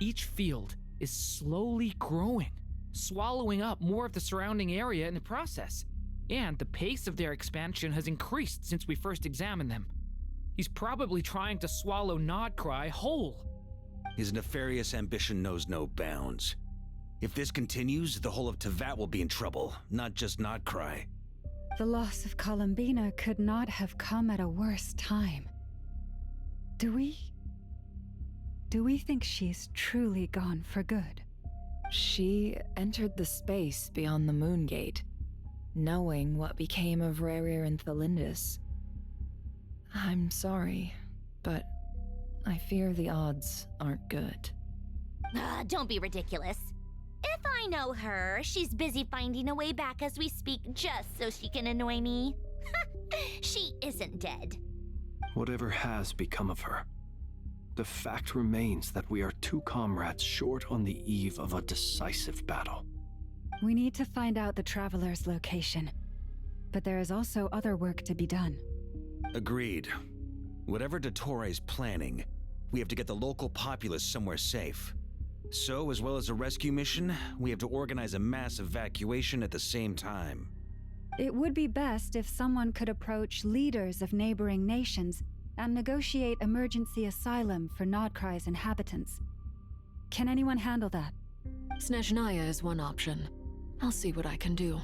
Each field is slowly growing, swallowing up more of the surrounding area in the process. And the pace of their expansion has increased since we first examined them. He's probably trying to swallow Nodkrai whole. His nefarious ambition knows no bounds. If this continues, the whole of Tevat will be in trouble, not just Nodkrai. The loss of Columbina could not have come at a worse time. Do we think she's truly gone for good? She entered the space beyond the Moon Gate, knowing what became of Rerir and Thalindus. I'm sorry, but I fear the odds aren't good. Don't be ridiculous. If I know her, she's busy finding a way back as we speak just so she can annoy me. She isn't dead. Whatever has become of her, the fact remains that we are two comrades short on the eve of a decisive battle. We need to find out the Traveler's location, but there is also other work to be done. Agreed. Whatever Dottore is planning, we have to get the local populace somewhere safe. So, as well as a rescue mission, we have to organize a mass evacuation at the same time. It would be best if someone could approach leaders of neighboring nations and negotiate emergency asylum for Nodkrai's inhabitants. Can anyone handle that? Snezhnaya is one option. I'll see what I can do.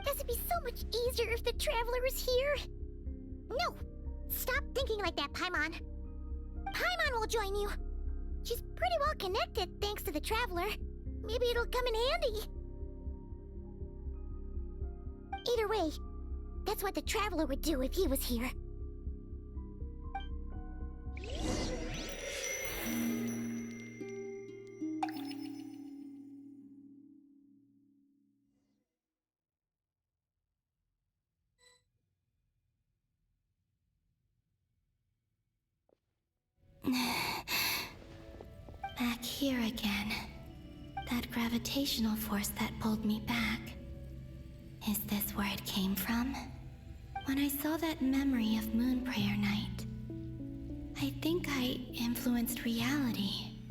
This would be so much easier if the Traveler was here. No! Stop thinking like that, Paimon. Paimon will join you. She's pretty well connected thanks to the Traveler. Maybe it'll come in handy. Either way, that's what the Traveler would do if he was here. Back here again. That gravitational force that pulled me back. Is this where it came from? When I saw that memory of Moon Prayer Night, I think I influenced reality.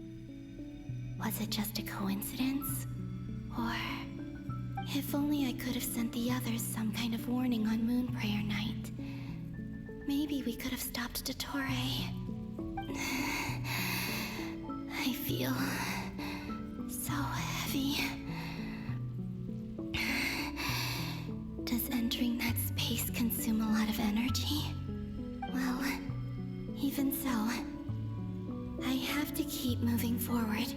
Was it just a coincidence? Or if only I could have sent the others some kind of warning on Moon Prayer Night. Maybe we could have stopped Dottore. I feel so heavy. Does entering that space consume a lot of energy? Well, even so, I have to keep moving forward.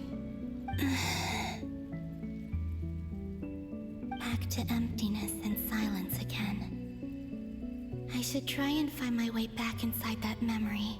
Back to emptiness and silence again. I should try and find my way back inside that memory.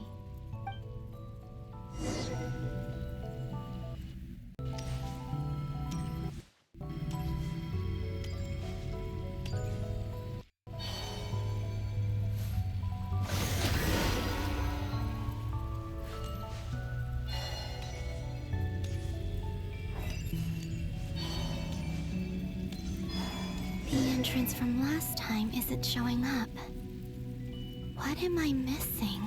entrance from last time isn't showing up. What am I missing?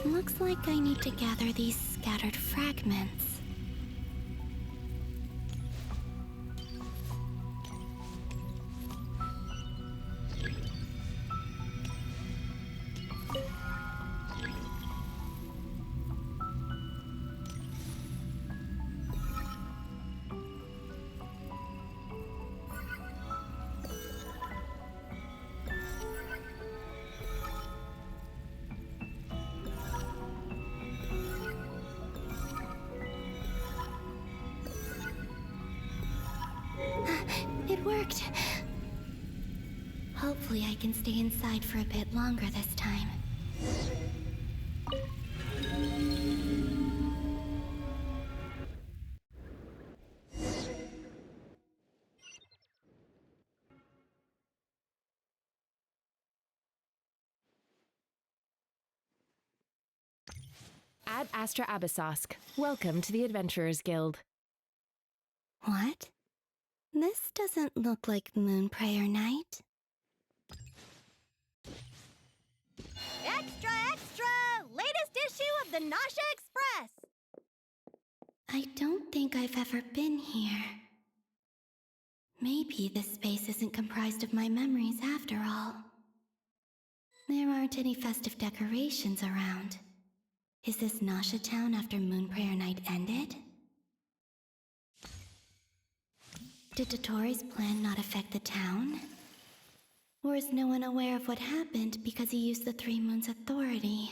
Looks like I need to gather these scattered fragments. It worked. Hopefully I can stay inside for a bit longer this time. Ad Astra Abyssosk. Welcome to the Adventurers Guild. What? This doesn't look like Moonprayer Night. Extra, extra! Latest issue of the Nasha Express! I don't think I've ever been here. Maybe this space isn't comprised of my memories after all. There aren't any festive decorations around. Is this Nasha Town after Moonprayer Night ended? Did Dottore's plan not affect the town? Or is no one aware of what happened because he used the Three Moons' authority?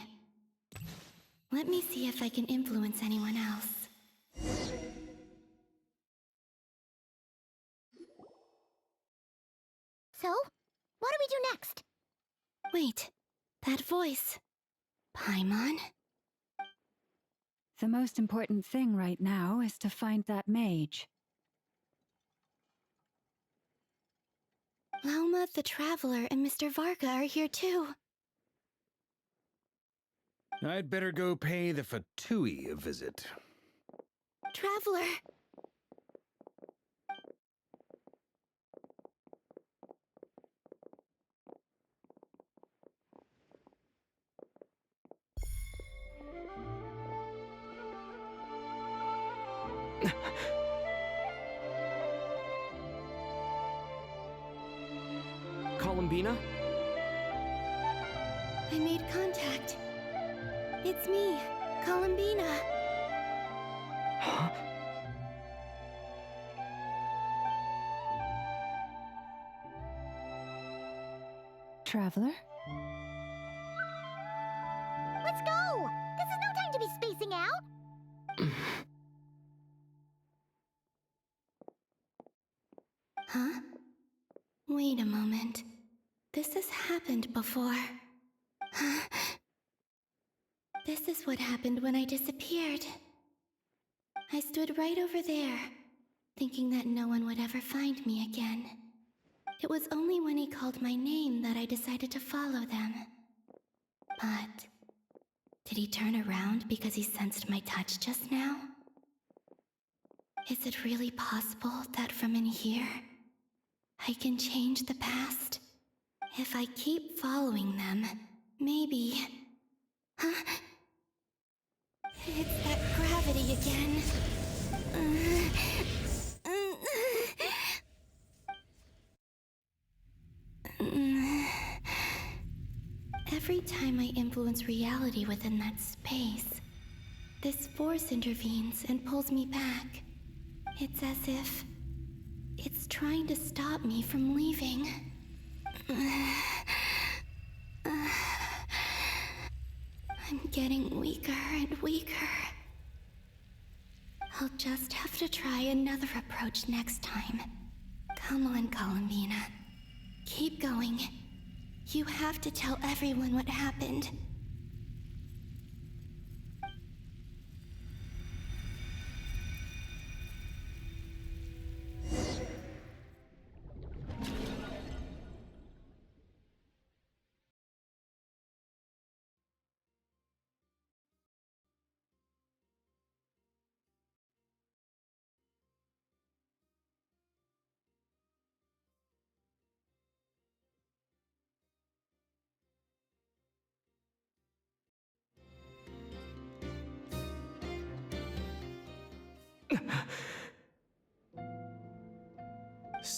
Let me see if I can influence anyone else. So, what do we do next? Wait, that voice. Paimon? The most important thing right now is to find that mage. Lauma the Traveler and Mr. Varga are here too. I'd better go pay the Fatui a visit. Traveler! Columbina? I made contact. It's me, Columbina. Huh? Traveler? Let's go! This is no time to be spacing out! Huh? Wait a moment. This has happened before. This is what happened when I disappeared. I stood right over there, thinking that no one would ever find me again. It was only when he called my name that I decided to follow them. But did he turn around because he sensed my touch just now? Is it really possible that from in here, I can change the past? If I keep following them, maybe... Huh? It's that gravity again. Every time I influence reality within that space, this force intervenes and pulls me back. It's as if it's trying to stop me from leaving. I'm getting weaker and weaker. I'll just have to try another approach next time. Come on, Columbina. Keep going. You have to tell everyone what happened.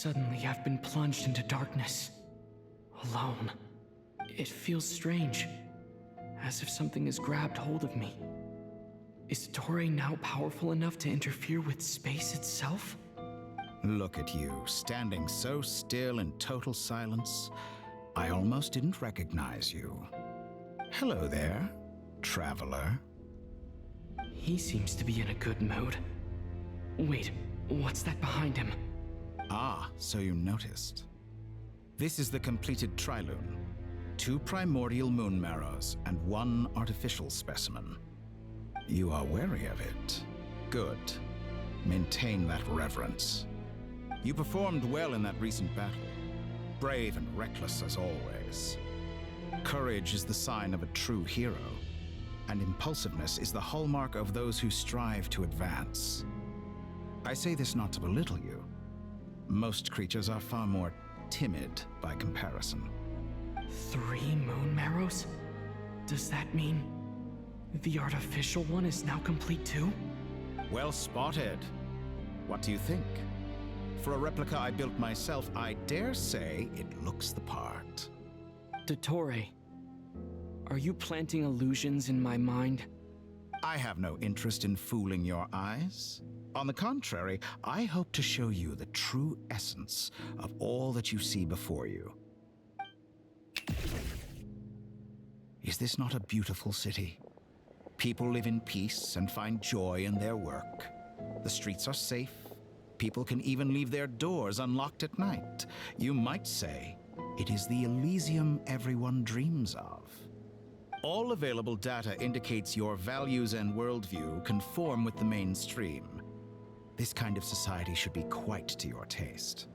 Suddenly, I've been plunged into darkness. Alone. It feels strange. As if something has grabbed hold of me. Is Dottore now powerful enough to interfere with space itself? Look at you, standing so still in total silence. I almost didn't recognize you. Hello there, traveler. He seems to be in a good mood. Wait, what's that behind him? Ah, so you noticed. This is the completed Trilune. 2 primordial moon marrows and 1 artificial specimen. You are wary of it. Good. Maintain that reverence. You performed well in that recent battle. Brave and reckless as always. Courage is the sign of a true hero, and impulsiveness is the hallmark of those who strive to advance. I say this not to belittle you. Most creatures are far more timid by comparison. 3 moon marrows? Does that mean the artificial one is now complete too? Well spotted. What do you think? For a replica I built myself, I dare say it looks the part. Dottore, are you planting illusions in my mind? I have no interest in fooling your eyes. On the contrary, I hope to show you the true essence of all that you see before you. Is this not a beautiful city? People live in peace and find joy in their work. The streets are safe. People can even leave their doors unlocked at night. You might say it is the Elysium everyone dreams of. All available data indicates your values and worldview conform with the mainstream. This kind of society should be quite to your taste.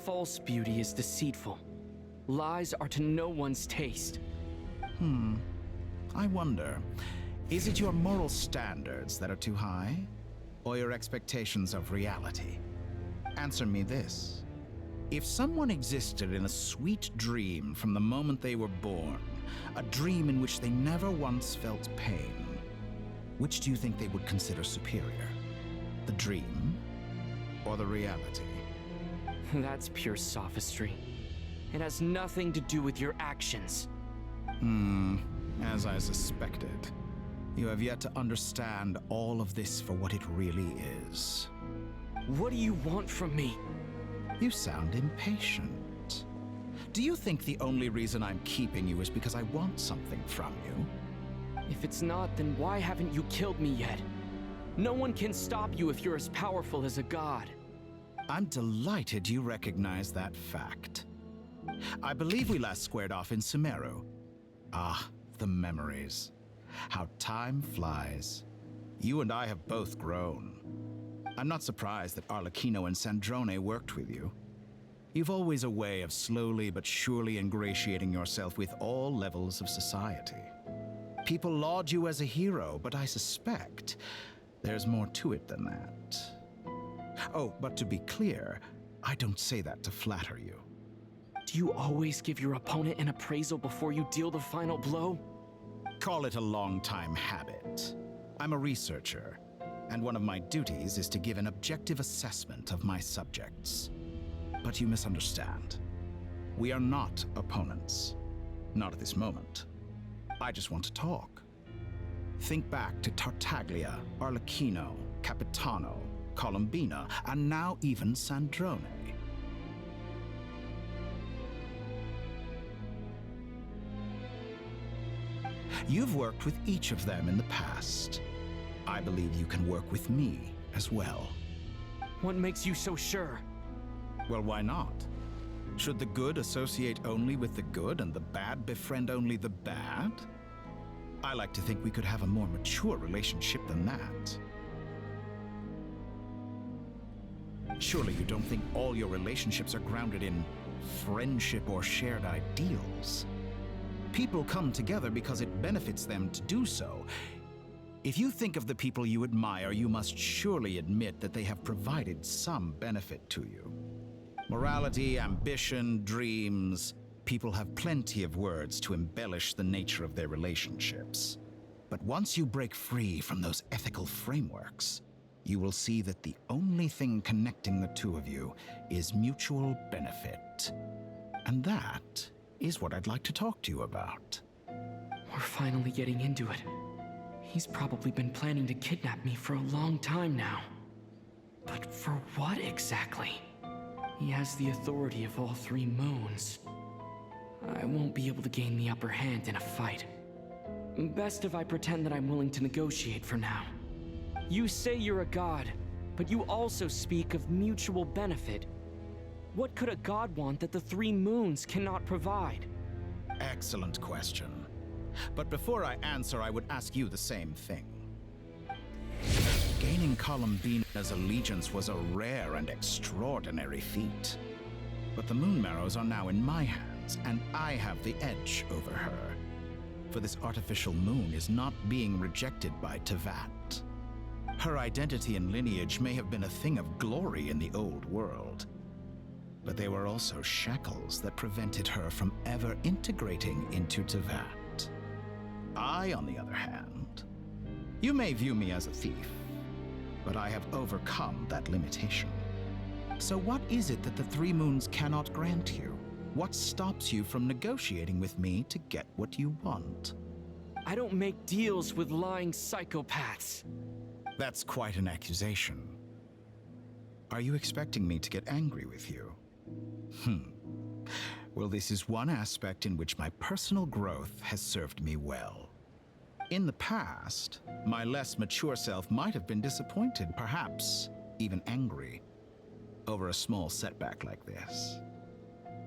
False beauty is deceitful. Lies are to no one's taste. I wonder, is it your moral standards that are too high? Or your expectations of reality? Answer me this. If someone existed in a sweet dream from the moment they were born, a dream in which they never once felt pain, which do you think they would consider superior? The dream or the reality? That's pure sophistry. It has nothing to do with your actions. As I suspected. You have yet to understand all of this for what it really is. What do you want from me? You sound impatient. Do you think the only reason I'm keeping you is because I want something from you? If it's not, then why haven't you killed me yet? No one can stop you if you're as powerful as a god. I'm delighted you recognize that fact. I believe we last squared off in Sumeru. Ah, the memories. How time flies. You and I have both grown. I'm not surprised that Arlecchino and Sandrone worked with you. You've always a way of slowly but surely ingratiating yourself with all levels of society. People laud you as a hero, but I suspect there's more to it than that. Oh, but to be clear, I don't say that to flatter you. Do you always give your opponent an appraisal before you deal the final blow? Call it a long-time habit. I'm a researcher, and one of my duties is to give an objective assessment of my subjects. But you misunderstand. We are not opponents. Not at this moment. I just want to talk. Think back to Tartaglia, Arlecchino, Capitano, Columbina, and now even Sandrone. You've worked with each of them in the past. I believe you can work with me as well. What makes you so sure? Well, why not? Should the good associate only with the good and the bad befriend only the bad? I like to think we could have a more mature relationship than that. Surely you don't think all your relationships are grounded in friendship or shared ideals? People come together because it benefits them to do so. If you think of the people you admire, you must surely admit that they have provided some benefit to you. Morality, ambition, dreams. People have plenty of words to embellish the nature of their relationships. But once you break free from those ethical frameworks, you will see that the only thing connecting the two of you is mutual benefit. And that is what I'd like to talk to you about. We're finally getting into it. He's probably been planning to kidnap me for a long time now. But for what exactly? He has the authority of all three moons. I won't be able to gain the upper hand in a fight. Best if I pretend that I'm willing to negotiate for now. You say you're a god, but you also speak of mutual benefit. What could a god want that the three moons cannot provide? Excellent question. But before I answer, I would ask you the same thing. Gaining Columbina's allegiance was a rare and extraordinary feat. But the Moon Marrows are now in my hands, and I have the edge over her. For this artificial moon is not being rejected by Tevat. Her identity and lineage may have been a thing of glory in the old world, but they were also shackles that prevented her from ever integrating into Tevat. I, on the other hand, you may view me as a thief, but I have overcome that limitation. So what is it that the three moons cannot grant you? What stops you from negotiating with me to get what you want? I don't make deals with lying psychopaths. That's quite an accusation. Are you expecting me to get angry with you? Well, this is one aspect in which my personal growth has served me well. In the past, my less mature self might have been disappointed, perhaps even angry, over a small setback like this.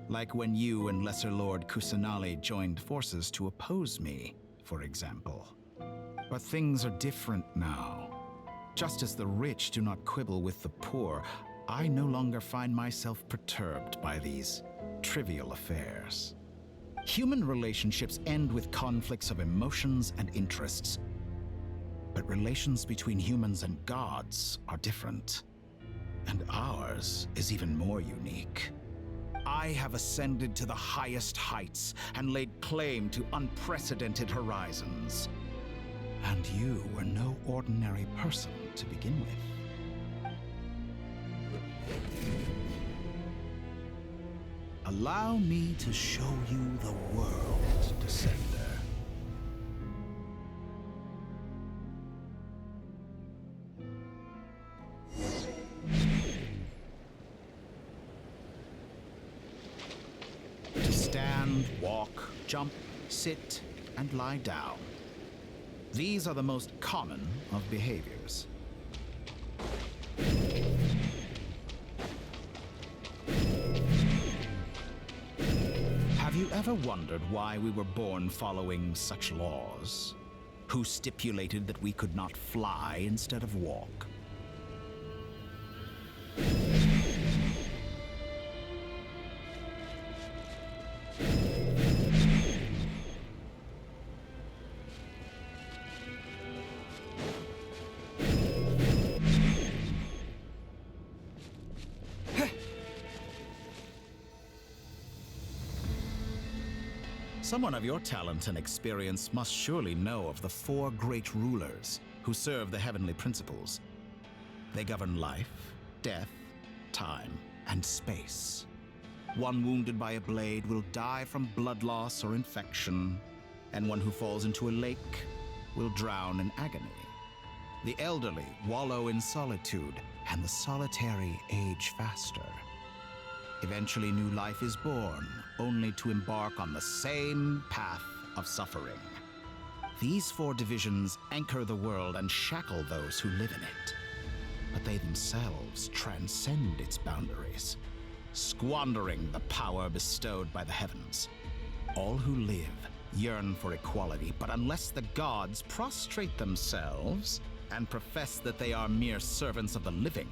Like when you and Lesser Lord Kusanali joined forces to oppose me, for example. But things are different now. Just as the rich do not quibble with the poor, I no longer find myself perturbed by these trivial affairs. Human relationships end with conflicts of emotions and interests. But relations between humans and gods are different. And ours is even more unique. I have ascended to the highest heights and laid claim to unprecedented horizons. And you were no ordinary person to begin with. Allow me to show you the world, Descender. To stand, walk, jump, sit, and lie down. These are the most common of behaviors. Have you ever wondered why we were born following such laws? Who stipulated that we could not fly instead of walk? Someone of your talent and experience must surely know of the four great rulers who serve the heavenly principles. They govern life, death, time, and space. One wounded by a blade will die from blood loss or infection, and one who falls into a lake will drown in agony. The elderly wallow in solitude, and the solitary age faster. Eventually, new life is born, only to embark on the same path of suffering. These four divisions anchor the world and shackle those who live in it. But they themselves transcend its boundaries, squandering the power bestowed by the heavens. All who live yearn for equality, but unless the gods prostrate themselves and profess that they are mere servants of the living,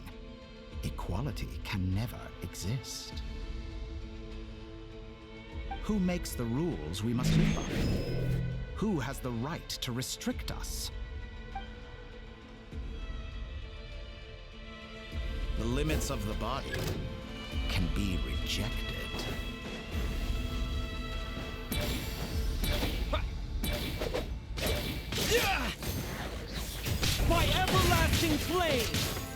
equality can never exist. Who makes the rules we must live by? Who has the right to restrict us? The limits of the body can be rejected. My everlasting flame!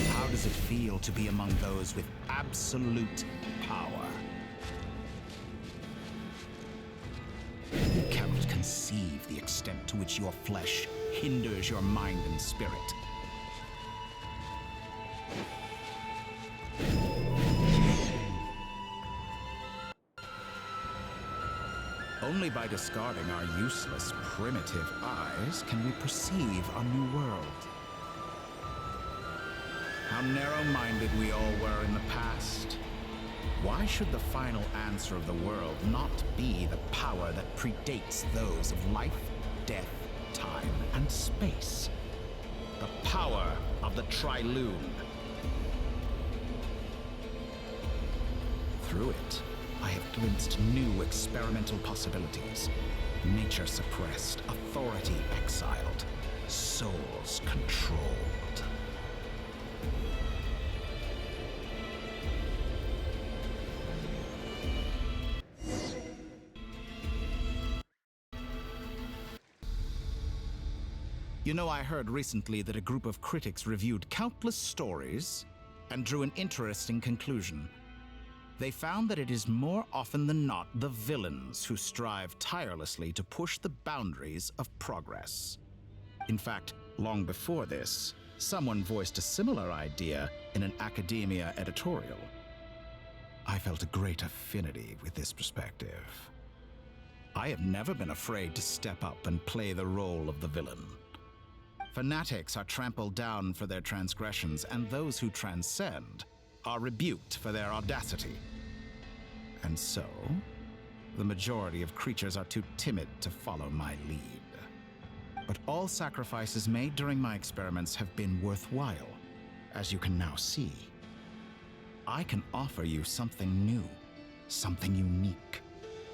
How does it feel to be among those with absolute power? You cannot conceive the extent to which your flesh hinders your mind and spirit. Only by discarding our useless, primitive eyes can we perceive a new world. How narrow-minded we all were in the past. Why should the final answer of the world not be the power that predates those of life, death, time, and space? The power of the Trilune. Through it, I have glimpsed new experimental possibilities. Nature suppressed, authority exiled, souls controlled. You know, I heard recently that a group of critics reviewed countless stories and drew an interesting conclusion. They found that it is more often than not the villains who strive tirelessly to push the boundaries of progress. In fact, long before this, someone voiced a similar idea in an academia editorial. I felt a great affinity with this perspective. I have never been afraid to step up and play the role of the villain. Fanatics are trampled down for their transgressions, and those who transcend are rebuked for their audacity. And so, the majority of creatures are too timid to follow my lead. But all sacrifices made during my experiments have been worthwhile, as you can now see. I can offer you something new, something unique,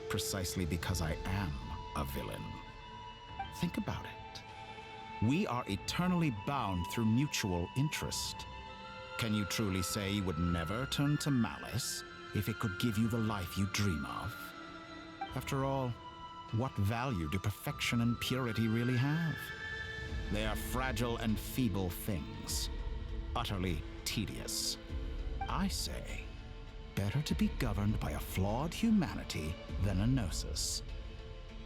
precisely because I am a villain. Think about it. We are eternally bound through mutual interest. Can you truly say you would never turn to malice if it could give you the life you dream of? After all, what value do perfection and purity really have? They are fragile and feeble things, utterly tedious. I say, better to be governed by a flawed humanity than a gnosis.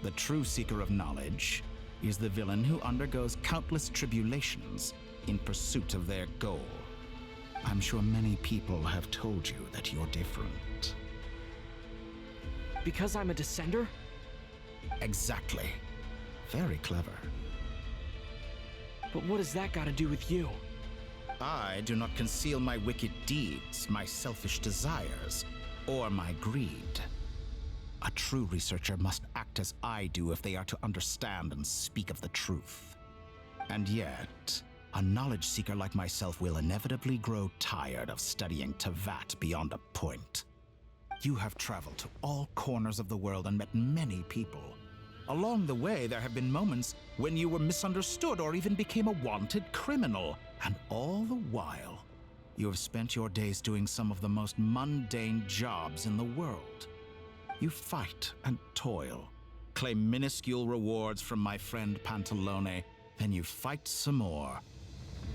The true seeker of knowledge is the villain who undergoes countless tribulations in pursuit of their goal. I'm sure many people have told you that you're different. Because I'm a descender? Exactly. Very clever. But what has that got to do with you? I do not conceal my wicked deeds, my selfish desires, or my greed. A true researcher must act as I do if they are to understand and speak of the truth. And yet, a knowledge seeker like myself will inevitably grow tired of studying Tevat beyond a point. You have traveled to all corners of the world and met many people. Along the way, there have been moments when you were misunderstood or even became a wanted criminal. And all the while, you have spent your days doing some of the most mundane jobs in the world. You fight and toil, claim minuscule rewards from my friend Pantalone, then you fight some more,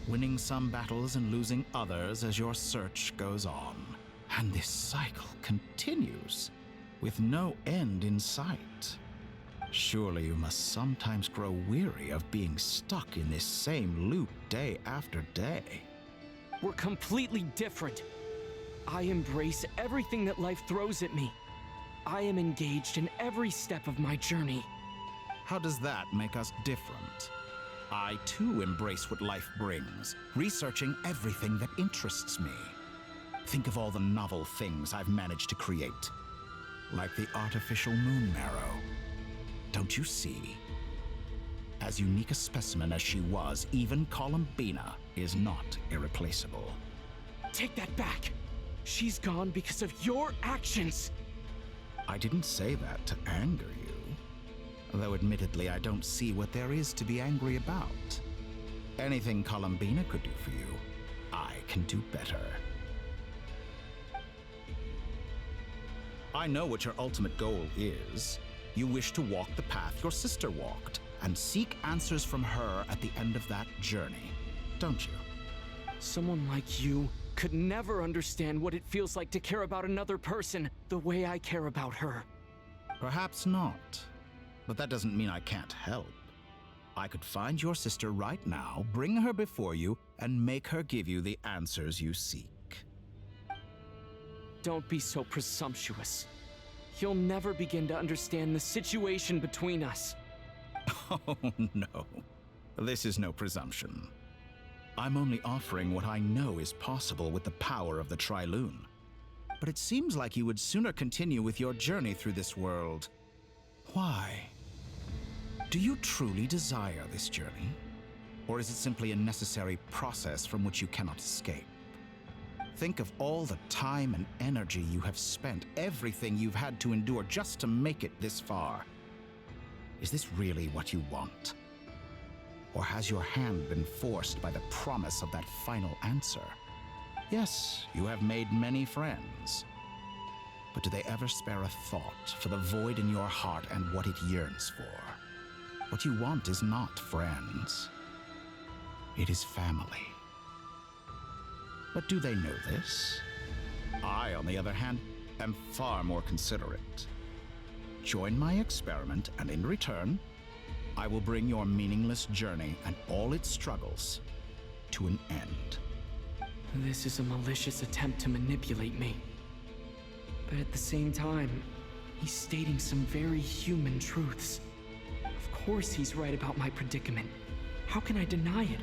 winning some battles and losing others as your search goes on. And this cycle continues, with no end in sight. Surely you must sometimes grow weary of being stuck in this same loop day after day. We're completely different. I embrace everything that life throws at me. I am engaged in every step of my journey. How does that make us different? I too embrace what life brings, researching everything that interests me. Think of all the novel things I've managed to create, like the artificial moon marrow. Don't you see? As unique a specimen as she was, even Columbina is not irreplaceable. Take that back. She's gone because of your actions. I didn't say that to anger you. Though admittedly, I don't see what there is to be angry about. Anything Columbina could do for you, I can do better. I know what your ultimate goal is. You wish to walk the path your sister walked and seek answers from her at the end of that journey, don't you? Someone like you could never understand what it feels like to care about another person the way I care about her. Perhaps not, but that doesn't mean I can't help. I could find your sister right now, bring her before you, and make her give you the answers you seek. Don't be so presumptuous. You'll never begin to understand the situation between us. Oh, no. This is no presumption. I'm only offering what I know is possible with the power of the Trilune. But it seems like you would sooner continue with your journey through this world. Why? Do you truly desire this journey? Or is it simply a necessary process from which you cannot escape? Think of all the time and energy you have spent, everything you've had to endure just to make it this far. Is this really what you want? Or has your hand been forced by the promise of that final answer? Yes, you have made many friends. But do they ever spare a thought for the void in your heart and what it yearns for? What you want is not friends. It is family. But do they know this? I, on the other hand, am far more considerate. Join my experiment, and in return, I will bring your meaningless journey and all its struggles to an end. This is a malicious attempt to manipulate me. But at the same time, he's stating some very human truths. Of course he's right about my predicament. How can I deny it?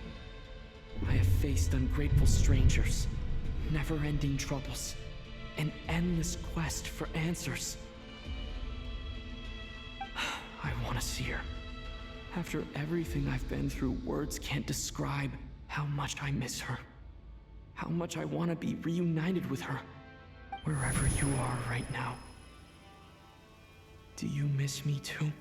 I have faced ungrateful strangers, never-ending troubles, an endless quest for answers. I want to see her. After everything I've been through, words can't describe how much I miss her. How much I want to be reunited with her, wherever you are right now. Do you miss me too?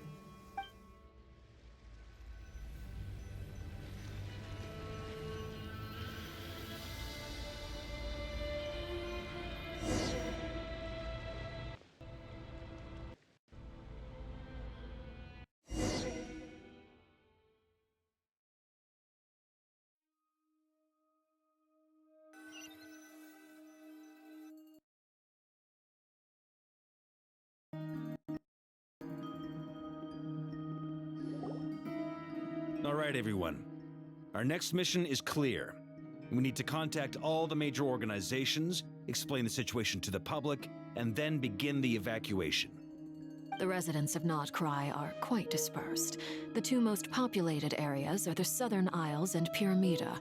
All right, everyone. Our next mission is clear. We need to contact all the major organizations, explain the situation to the public, and then begin the evacuation. The residents of Nodkrai are quite dispersed. The two most populated areas are the Southern Isles and Pyramida.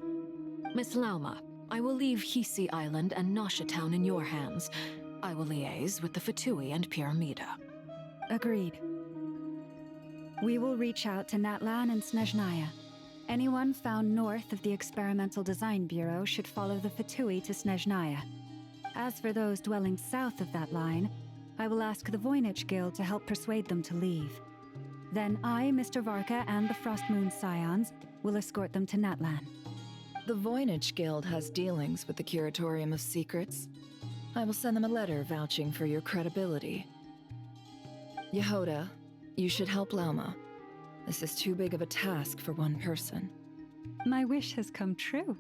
Miss Lauma, I will leave Hisi Island and Nasha Town in your hands. I will liaise with the Fatui and Pyramida. Agreed. We will reach out to Natlan and Snezhnaya. Anyone found north of the Experimental Design Bureau should follow the Fatui to Snezhnaya. As for those dwelling south of that line, I will ask the Voynich Guild to help persuade them to leave. Then I, Mr. Varka, and the Frostmoon Scions will escort them to Natlan. The Voynich Guild has dealings with the Curatorium of Secrets. I will send them a letter vouching for your credibility. Yehoda, you should help Lauma. This is too big of a task for one person. My wish has come true.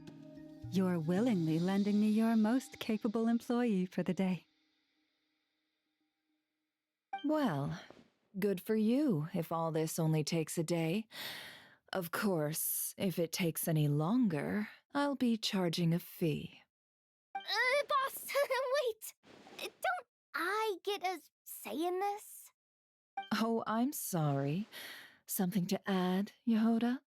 You're willingly lending me your most capable employee for the day. Well, good for you if all this only takes a day. Of course, if it takes any longer, I'll be charging a fee. Boss, wait! Don't I get a say in this? Oh, I'm sorry. Something to add, Yehoda?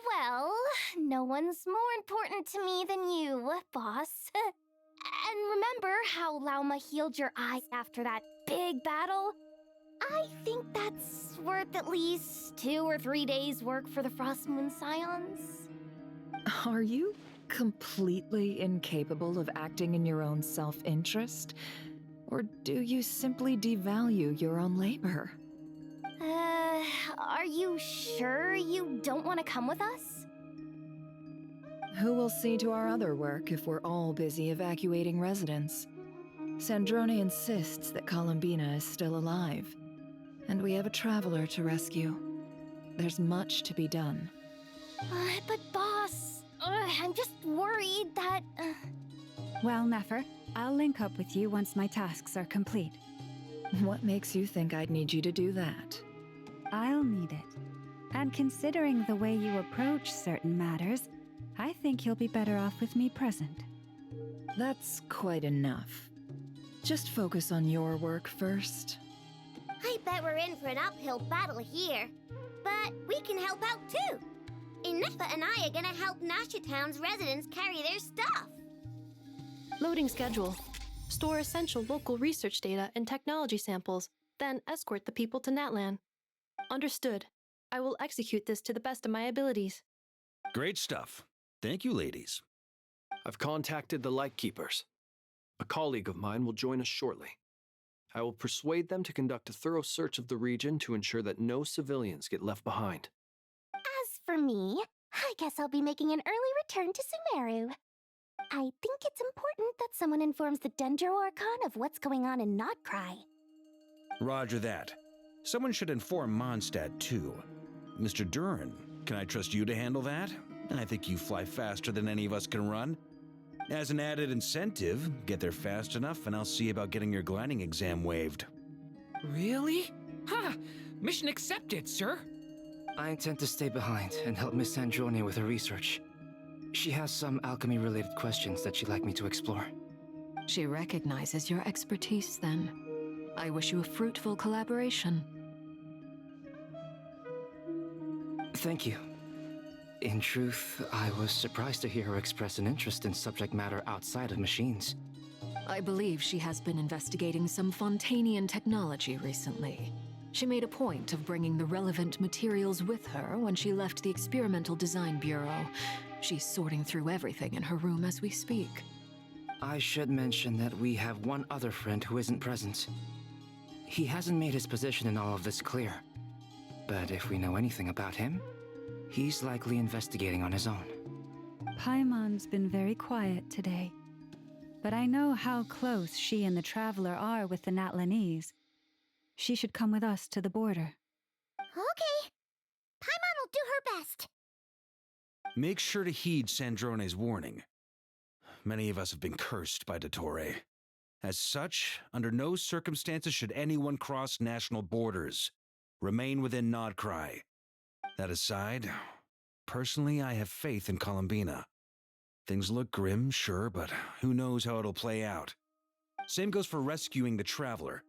Well, no one's more important to me than you, boss. And remember how Lauma healed your eyes after that big battle? I think that's worth at least 2 or 3 days' work for the Frostmoon Scions. Are you completely incapable of acting in your own self-interest? Or do you simply devalue your own labor? Are you sure you don't want to come with us? Who will see to our other work if we're all busy evacuating residents? Sandrone insists that Columbina is still alive, and we have a traveler to rescue. There's much to be done. But boss, I'm just worried that... Well, Nefer, I'll link up with you once my tasks are complete. What makes you think I'd need you to do that? I'll need it. And considering the way you approach certain matters, I think you'll be better off with me present. That's quite enough. Just focus on your work first. I bet we're in for an uphill battle here. But we can help out too. Inefa and I are gonna help Nashatown's residents carry their stuff. Loading schedule. Store essential local research data and technology samples, then escort the people to Natlan. Understood. I will execute this to the best of my abilities. Great stuff. Thank you, ladies. I've contacted the Lightkeepers. A colleague of mine will join us shortly. I will persuade them to conduct a thorough search of the region to ensure that no civilians get left behind. As for me, I guess I'll be making an early return to Sumeru. I think it's important that someone informs the Dendro Archon of what's going on in Nodkrai. Roger that. Someone should inform Mondstadt, too. Mr. Duran, can I trust you to handle that? I think you fly faster than any of us can run. As an added incentive, get there fast enough and I'll see about getting your gliding exam waived. Really? Ha! Mission accepted, sir. I intend to stay behind and help Miss Sandrone with her research. She has some alchemy-related questions that she'd like me to explore. She recognizes your expertise, then. I wish you a fruitful collaboration. Thank you. In truth, I was surprised to hear her express an interest in subject matter outside of machines. I believe she has been investigating some Fontanian technology recently. She made a point of bringing the relevant materials with her when she left the Experimental Design Bureau. She's sorting through everything in her room as we speak. I should mention that we have one other friend who isn't present. He hasn't made his position in all of this clear. But if we know anything about him, he's likely investigating on his own. Paimon's been very quiet today. But I know how close she and the Traveler are with the Natlanese. She should come with us to the border. Okay. Paimon will do her best. Make sure to heed Sandrone's warning. Many of us have been cursed by Dottore. As such, under no circumstances should anyone cross national borders. Remain within Nodkrai. That aside, personally I have faith in Columbina. Things look grim, sure, but who knows how it'll play out. Same goes for rescuing the Traveler.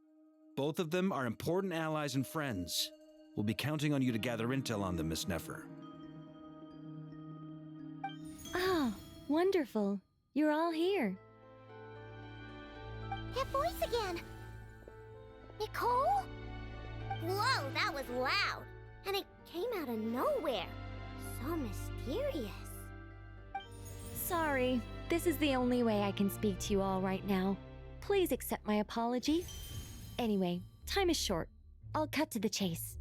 Both of them are important allies and friends. We'll be counting on you to gather intel on them, Miss Nefer. Oh, wonderful. You're all here. That voice again! Nicole? Whoa, that was loud! And it came out of nowhere. So mysterious. Sorry, this is the only way I can speak to you all right now. Please accept my apology. Anyway, time is short. I'll cut to the chase.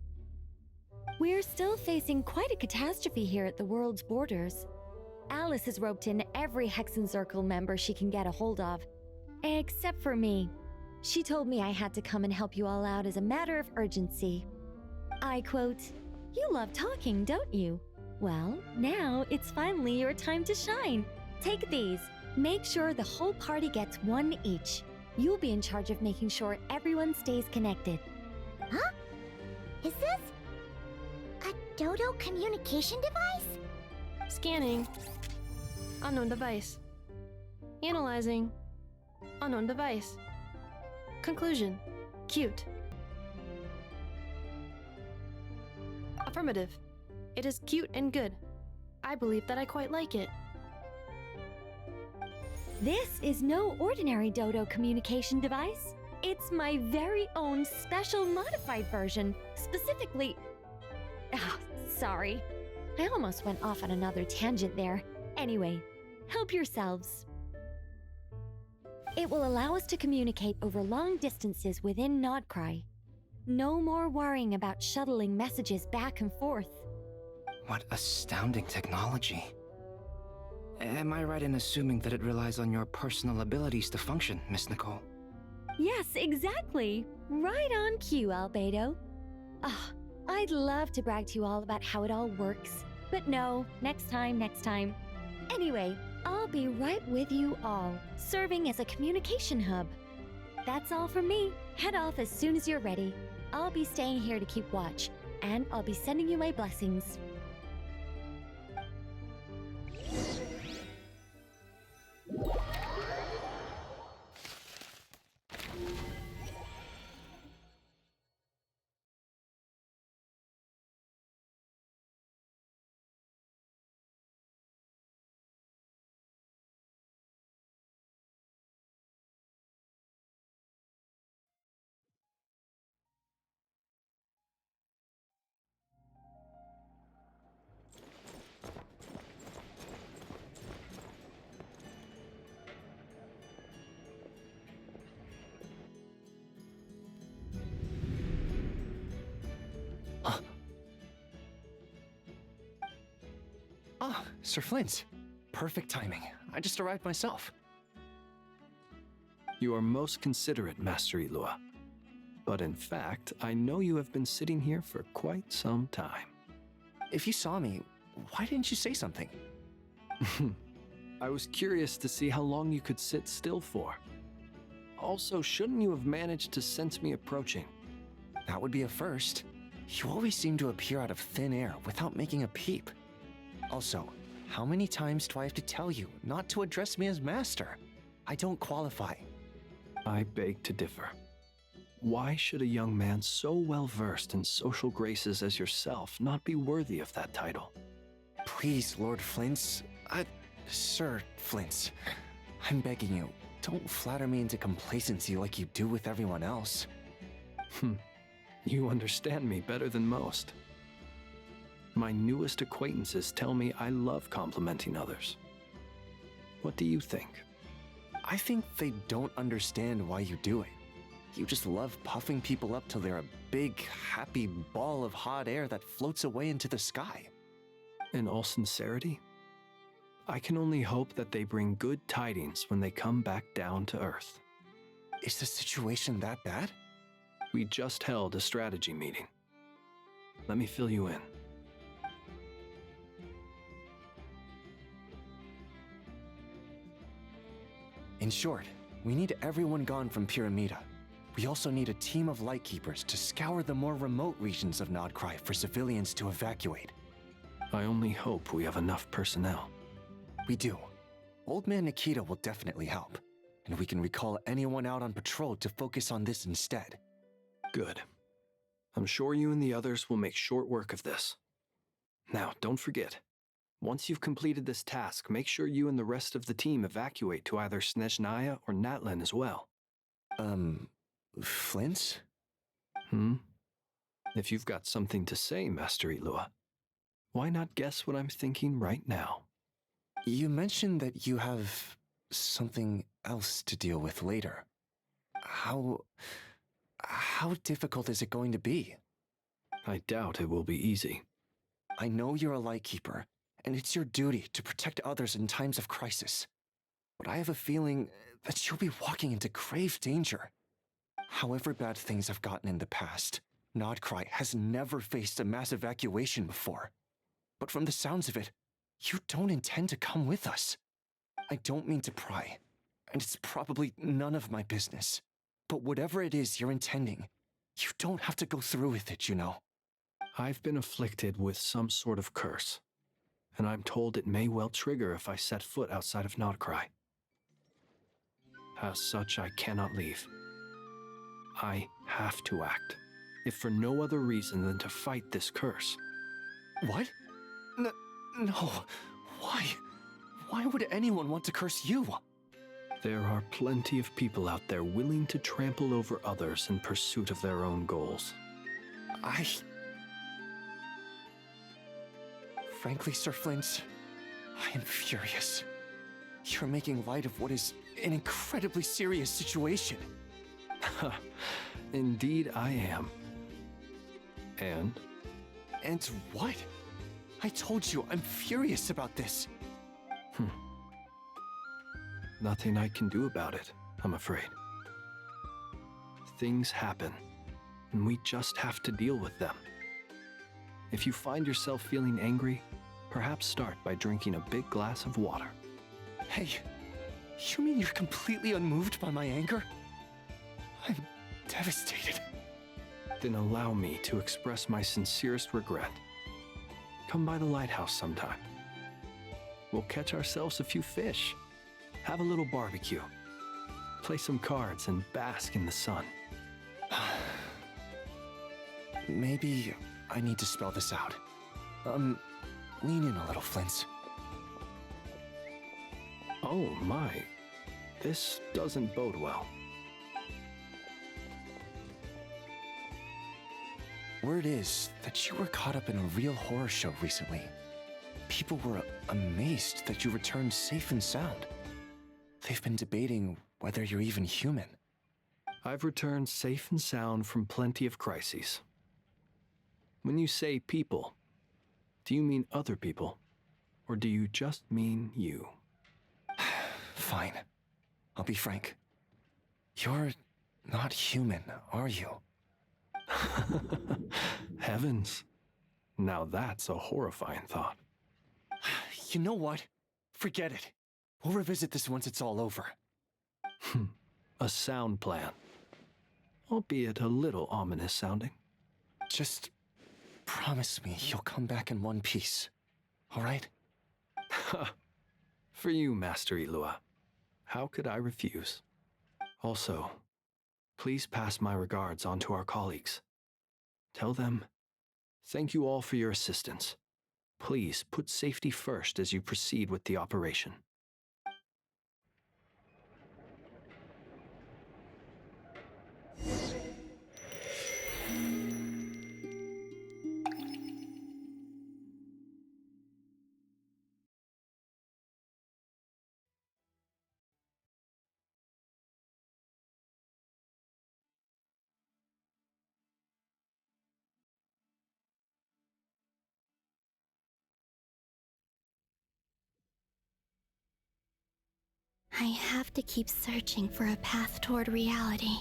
We're still facing quite a catastrophe here at the world's borders. Alice has roped in every Hexen Circle member she can get a hold of. Except for me. She told me I had to come and help you all out as a matter of urgency. I quote, "You love talking, don't you? Well, now it's finally your time to shine. Take these. Make sure the whole party gets one each. You'll be in charge of making sure everyone stays connected." Huh? Is this a Dodo communication device? Scanning. Unknown device. Analyzing. Unknown device. Conclusion. Cute. Affirmative. It is cute and good. I believe that I quite like it. This is no ordinary Dodo communication device. It's my very own special modified version, specifically... Ah, sorry. I almost went off on another tangent there. Anyway, help yourselves. It will allow us to communicate over long distances within Nodkrai. No more worrying about shuttling messages back and forth. What astounding technology. Am I right in assuming that it relies on your personal abilities to function, Miss Nicole? Yes, exactly. Right on cue, Albedo. Ah, I'd love to brag to you all about how it all works. But no, next time, next time. Anyway, I'll be right with you all, serving as a communication hub. That's all from me. Head off as soon as you're ready. I'll be staying here to keep watch, and I'll be sending you my blessings. Ah, Sir Flint. Perfect timing. I just arrived myself. You are most considerate, Master Ilua. But in fact, I know you have been sitting here for quite some time. If you saw me, why didn't you say something? I was curious to see how long you could sit still for. Also, shouldn't you have managed to sense me approaching? That would be a first. You always seem to appear out of thin air without making a peep. Also, how many times do I have to tell you not to address me as master? I don't qualify. I beg to differ. Why should a young man so well versed in social graces as yourself not be worthy of that title? Please, Lord Flint's... Sir Flint's. I'm begging you, don't flatter me into complacency like you do with everyone else. You understand me better than most. My newest acquaintances tell me I love complimenting others. What do you think? I think they don't understand why you do it. You just love puffing people up till they're a big, happy ball of hot air that floats away into the sky. In all sincerity, I can only hope that they bring good tidings when they come back down to Earth. Is the situation that bad? We just held a strategy meeting. Let me fill you in. In short, we need everyone gone from Pyramida. We also need a team of Lightkeepers to scour the more remote regions of Nodkrai for civilians to evacuate. I only hope we have enough personnel. We do. Old Man Nikita will definitely help, and we can recall anyone out on patrol to focus on this instead. Good. I'm sure you and the others will make short work of this. Now, don't forget, once you've completed this task, make sure you and the rest of the team evacuate to either Snezhnaya or Natlan as well. Flint? If you've got something to say, Master Ilua, why not guess what I'm thinking right now? You mentioned that you have something else to deal with later. How difficult is it going to be? I doubt it will be easy. I know you're a Lightkeeper, and it's your duty to protect others in times of crisis. But I have a feeling that you'll be walking into grave danger. However bad things have gotten in the past, Nodkrai has never faced a mass evacuation before. But from the sounds of it, you don't intend to come with us. I don't mean to pry, and it's probably none of my business. But whatever it is you're intending, you don't have to go through with it, you know. I've been afflicted with some sort of curse, and I'm told it may well trigger if I set foot outside of Nodkrai. As such, I cannot leave. I have to act, if for no other reason than to fight this curse. What? No. Why? Why would anyone want to curse you? There are plenty of people out there willing to trample over others in pursuit of their own goals. Frankly, Sir Flint, I am furious. You're making light of what is an incredibly serious situation. Indeed I am. And? And what? I told you I'm furious about this. Nothing I can do about it, I'm afraid. Things happen, and we just have to deal with them. If you find yourself feeling angry, perhaps start by drinking a big glass of water. Hey, you mean you're completely unmoved by my anger? I'm devastated. Then allow me to express my sincerest regret. Come by the lighthouse sometime. We'll catch ourselves a few fish, have a little barbecue, play some cards, and bask in the sun. Maybe I need to spell this out. Lean in a little, Flint's. Oh my, this doesn't bode well. Word is that you were caught up in a real horror show recently. People were amazed that you returned safe and sound. They've been debating whether you're even human. I've returned safe and sound from plenty of crises. When you say people, do you mean other people, or do you just mean you? Fine. I'll be frank. You're not human, are you? Heavens. Now that's a horrifying thought. You know what? Forget it. We'll revisit this once it's all over. A sound plan. Albeit a little ominous sounding. Just promise me you'll come back in one piece. All right? For you, Master Ilua. How could I refuse? Also, please pass my regards on to our colleagues. Tell them, thank you all for your assistance. Please put safety first as you proceed with the operation. I have to keep searching for a path toward reality.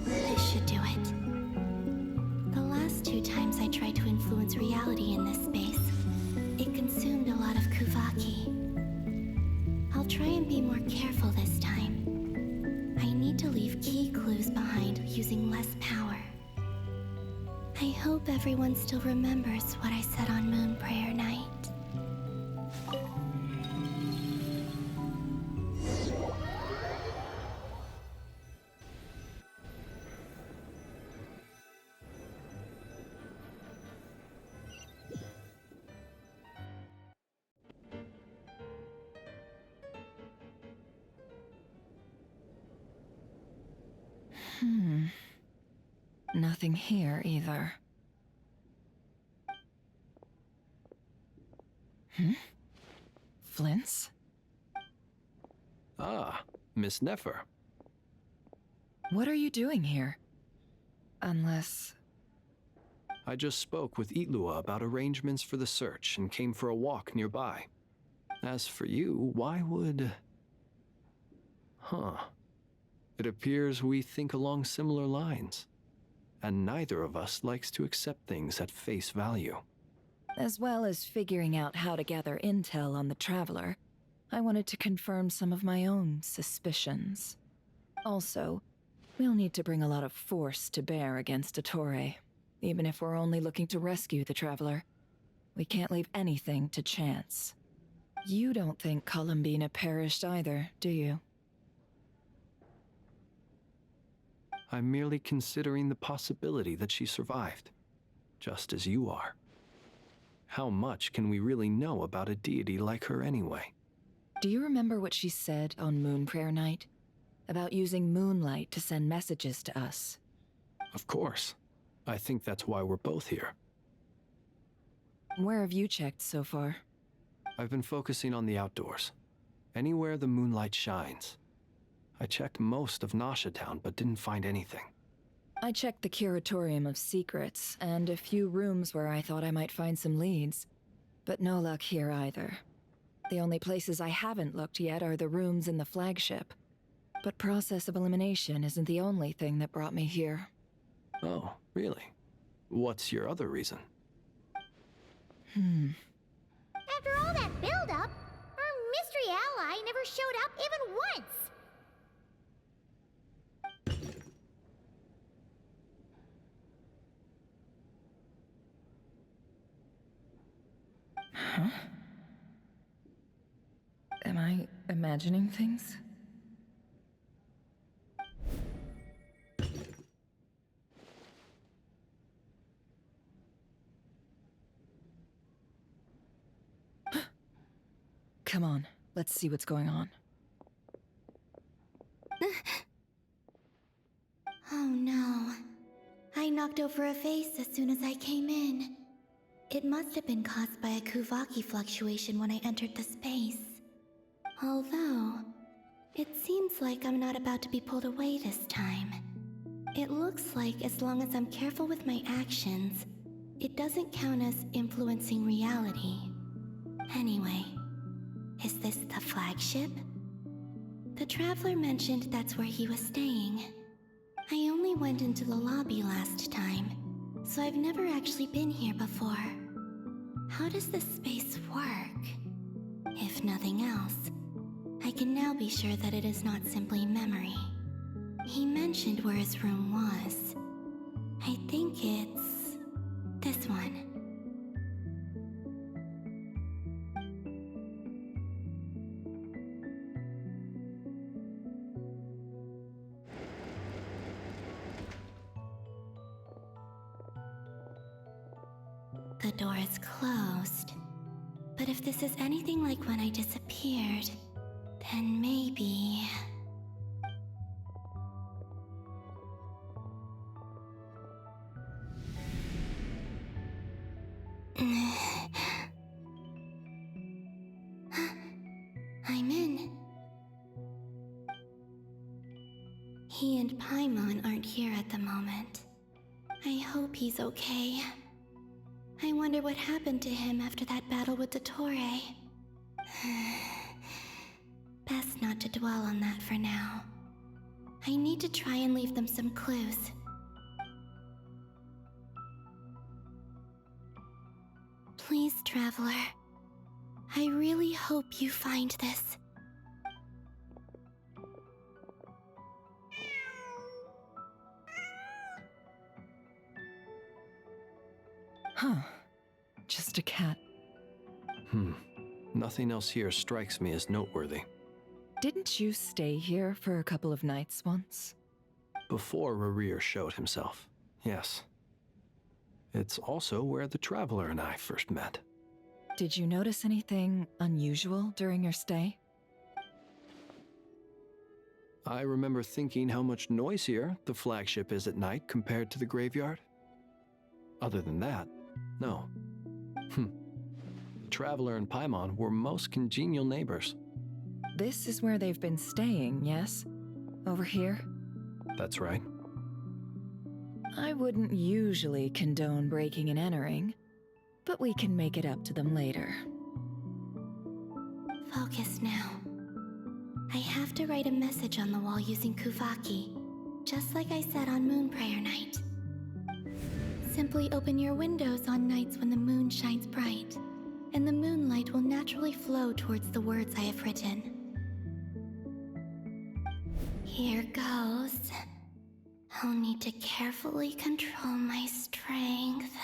This should do it. The last 2 times I tried to influence reality in this space, it consumed a lot of Kuvaki. I'll try and be more careful this time. I need to leave key clues behind using less power. I hope everyone still remembers what I said on Moon Prayer Night. Nothing here either. Flint's? Ah, Miss Nefer. What are you doing here? Unless... I just spoke with Ilua about arrangements for the search and came for a walk nearby. As for you, why would... It appears we think along similar lines. And neither of us likes to accept things at face value. As well as figuring out how to gather intel on the Traveler, I wanted to confirm some of my own suspicions. Also, we'll need to bring a lot of force to bear against Dottore, even if we're only looking to rescue the Traveler. We can't leave anything to chance. You don't think Columbina perished either, do you? I'm merely considering the possibility that she survived, just as you are. How much can we really know about a deity like her anyway? Do you remember what she said on Moon Prayer Night? About using moonlight to send messages to us? Of course. I think that's why we're both here. Where have you checked so far? I've been focusing on the outdoors. Anywhere the moonlight shines. I checked most of Nasha Town, but didn't find anything. I checked the Curatorium of Secrets, and a few rooms where I thought I might find some leads. But no luck here either. The only places I haven't looked yet are the rooms in the flagship. But process of elimination isn't the only thing that brought me here. Oh, really? What's your other reason? After all that build-up, our mystery ally never showed up even once! Huh? Am I imagining things? Come on, let's see what's going on. Oh no. I knocked over a vase as soon as I came in. It must have been caused by a Kuvaki fluctuation when I entered the space. Although, it seems like I'm not about to be pulled away this time. It looks like as long as I'm careful with my actions, it doesn't count as influencing reality. Anyway, is this the flagship? The Traveler mentioned that's where he was staying. I only went into the lobby last time, so I've never actually been here before. How does this space work? If nothing else, I can now be sure that it is not simply memory. He mentioned where his room was. I think it's this one. The door is closed. But if this is anything like when I disappeared, then maybe... I'm in. He and Paimon aren't here at the moment. I hope he's okay. I wonder what happened to him after that battle with Dottore. Best not to dwell on that for now. I need to try and leave them some clues. Please, Traveler. I really hope you find this. Huh. Just a cat. Nothing else here strikes me as noteworthy. Didn't you stay here for a couple of nights once? Before Rarir showed himself, yes. It's also where the Traveler and I first met. Did you notice anything unusual during your stay? I remember thinking how much noisier the flagship is at night compared to the graveyard. Other than that, no. The Traveler and Paimon were most congenial neighbors. This is where they've been staying, yes? Over here? That's right. I wouldn't usually condone breaking and entering, but we can make it up to them later. Focus now. I have to write a message on the wall using Kuvaki, just like I said on Moon Prayer Night. Simply open your windows on nights when the moon shines bright, and the moonlight will naturally flow towards the words I have written. Here goes. I'll need to carefully control my strength.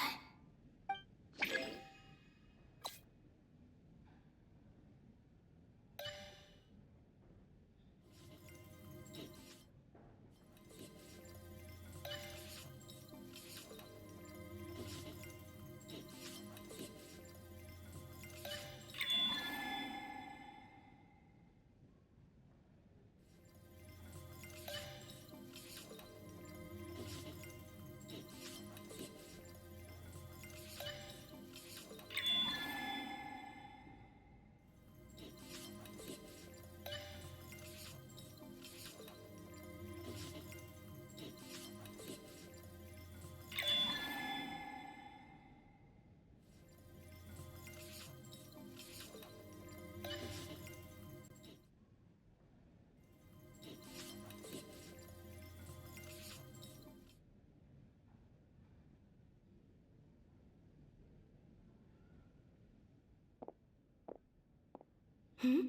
Hmm?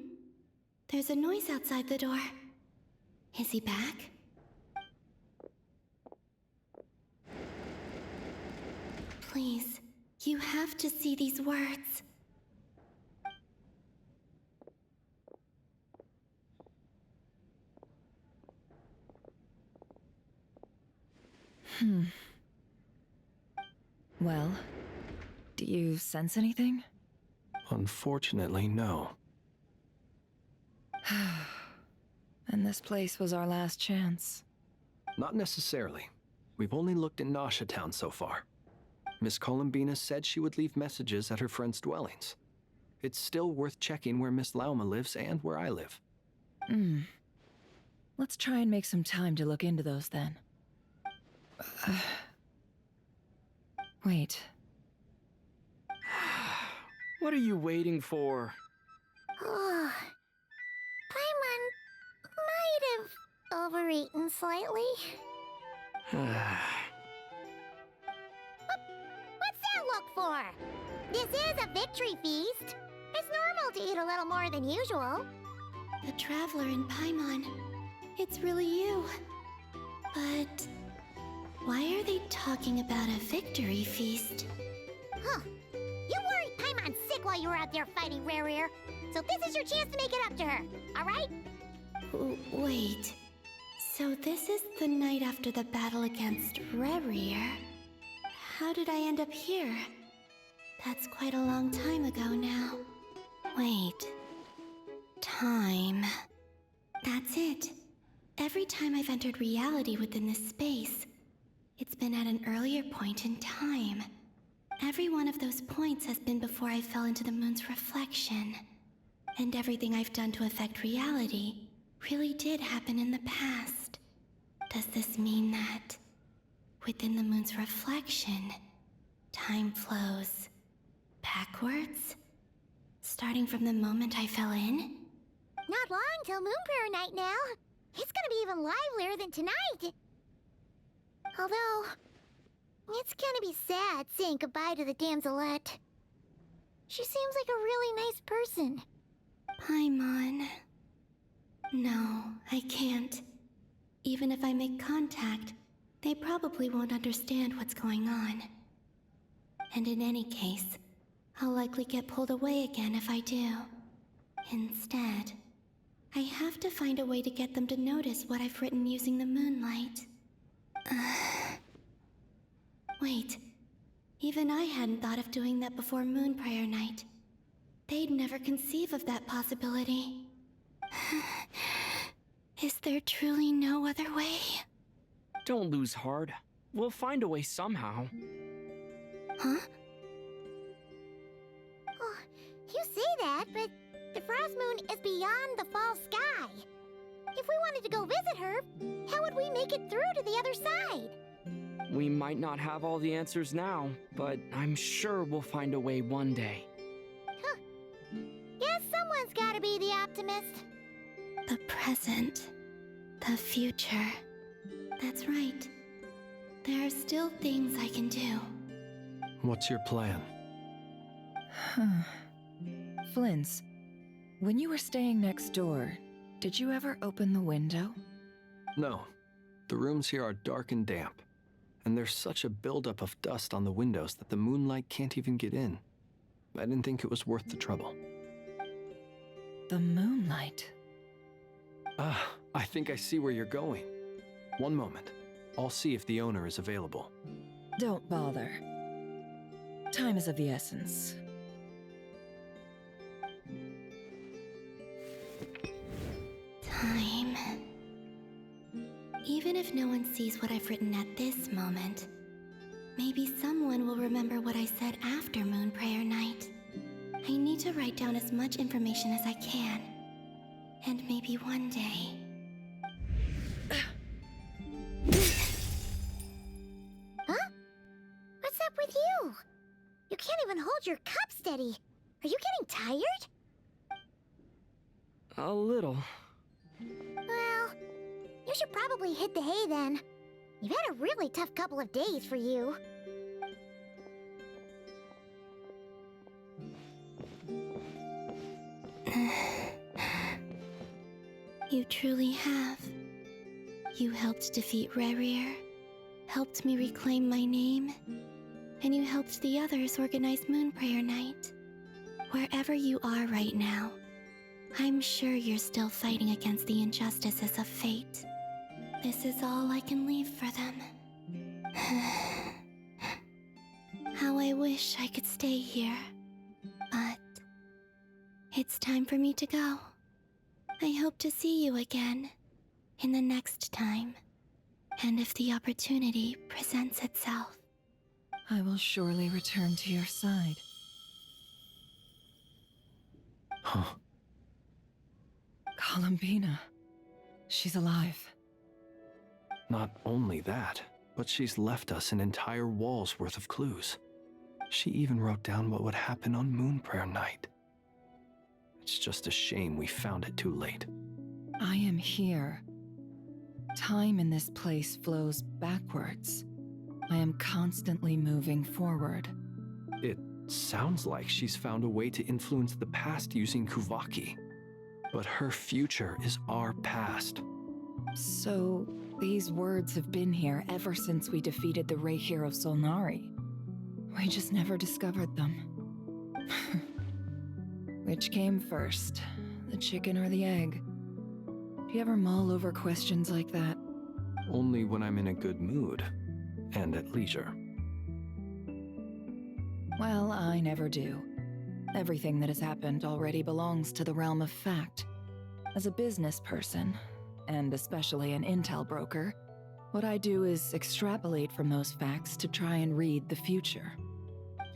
There's a noise outside the door. Is he back? Please, you have to see these words. Well, do you sense anything? Unfortunately, no. And this place was our last chance. Not necessarily. We've only looked in Nasha Town so far. Miss Columbina said she would leave messages at her friends' dwellings. It's still worth checking where Miss Lauma lives and where I live. Let's try and make some time to look into those then. Wait. What are you waiting for? Oh, Paimon might have overeaten slightly. What's that look for? This is a victory feast. It's normal to eat a little more than usual. The Traveler in Paimon. It's really you. But why are they talking about a victory feast? Huh. You worried Paimon sick while you were out there fighting Rare. So this is your chance to make it up to her, alright? Wait. So this is the night after the battle against Rare. How did I end up here? That's quite a long time ago now. Wait. Time. That's it. Every time I've entered reality within this space, it's been at an earlier point in time. Every one of those points has been before I fell into the moon's reflection. And everything I've done to affect reality really did happen in the past. Does this mean that within the moon's reflection, time flows backwards? Starting from the moment I fell in? Not long till Moon Prayer Night now. It's gonna be even livelier than tonight. Although, it's gonna be sad saying goodbye to the damselette. She seems like a really nice person. Paimon. No, I can't. Even if I make contact, they probably won't understand what's going on. And in any case, I'll likely get pulled away again if I do. Instead, I have to find a way to get them to notice what I've written using the moonlight. Wait, even I hadn't thought of doing that before Moon Prayer Night. They'd never conceive of that possibility. Is there truly no other way? Don't lose heart. We'll find a way somehow. Huh? Oh, you say that, but the Frost Moon is beyond the fall sky. If we wanted to go visit her, how would we make it through to the other side? We might not have all the answers now, but I'm sure we'll find a way one day. Huh. Guess someone's gotta be the optimist. The present. The future. That's right. There are still things I can do. What's your plan? Flint's, when you were staying next door, did you ever open the window? No. The rooms here are dark and damp, and there's such a buildup of dust on the windows that the moonlight can't even get in. I didn't think it was worth the trouble. The moonlight? I think I see where you're going. One moment. I'll see if the owner is available. Don't bother. Time is of the essence. Time. Even if no one sees what I've written at this moment, maybe someone will remember what I said after Moon Prayer Night. I need to write down as much information as I can. And maybe one day... Huh? What's up with you? You can't even hold your cup steady. Are you getting tired? A little. Well, you should probably hit the hay then. You've had a really tough couple of days for you. You truly have. You helped defeat Rerir, helped me reclaim my name, and you helped the others organize Moonprayer Night. Wherever you are right now, I'm sure you're still fighting against the injustices of fate. This is all I can leave for them. How I wish I could stay here. But it's time for me to go. I hope to see you again in the next time, and if the opportunity presents itself. I will surely return to your side. Huh. Columbina. She's alive. Not only that, but she's left us an entire wall's worth of clues. She even wrote down what would happen on Moonprayer Night. It's just a shame we found it too late. I am here. Time in this place flows backwards. I am constantly moving forward. It sounds like she's found a way to influence the past using Kuvaki. But her future is our past. So, these words have been here ever since we defeated the Ray Hero Solnari. We just never discovered them. Which came first, the chicken or the egg? Do you ever mull over questions like that? Only when I'm in a good mood and at leisure. Well, I never do. Everything that has happened already belongs to the realm of fact. As a business person, and especially an intel broker, what I do is extrapolate from those facts to try and read the future.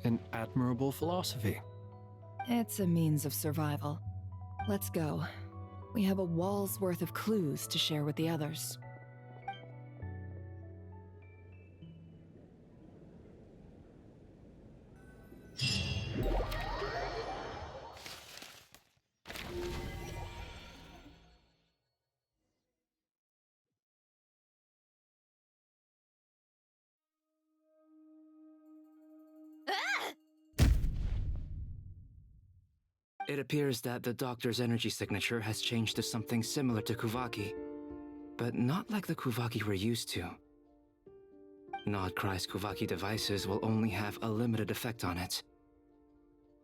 An admirable philosophy. It's a means of survival. Let's go. We have a wall's worth of clues to share with the others. It appears that the Doctor's energy signature has changed to something similar to Kuvaki, but not like the Kuvaki we're used to. Nodkrai's Kuvaki devices will only have a limited effect on it.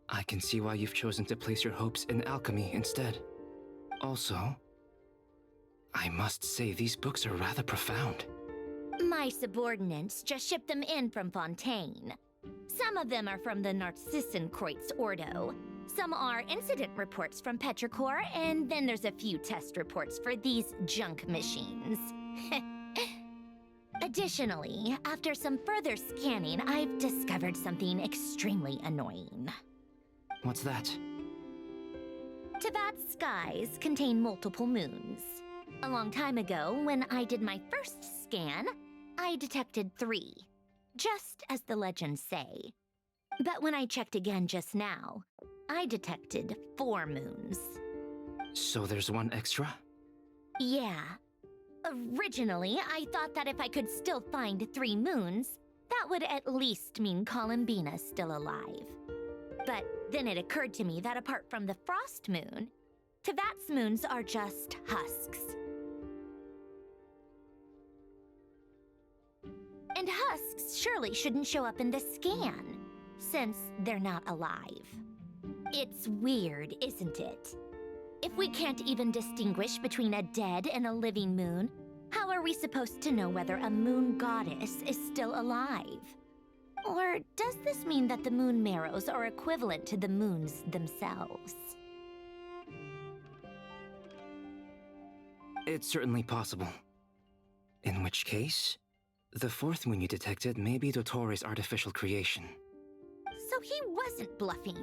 I can see why you've chosen to place your hopes in alchemy instead. Also, I must say these books are rather profound. My subordinates just shipped them in from Fontaine. Some of them are from the Narcissenkreuz Ordo. Some are incident reports from Petrichor, and then there's a few test reports for these junk machines. Additionally, after some further scanning, I've discovered something extremely annoying. What's that? Teyvat's skies contain multiple moons. A long time ago, when I did my first scan, I detected 3, just as the legends say. But when I checked again just now, I detected 4 moons. So there's one extra? Yeah. Originally, I thought that if I could still find 3 moons, that would at least mean Columbina's still alive. But then it occurred to me that apart from the Frost Moon, Teyvat's moons are just husks. And husks surely shouldn't show up in the scan, since they're not alive. It's weird, isn't it? If we can't even distinguish between a dead and a living moon, how are we supposed to know whether a moon goddess is still alive? Or does this mean that the moon marrows are equivalent to the moons themselves? It's certainly possible. In which case, the 4th moon you detected may be Dottore's artificial creation. So he wasn't bluffing.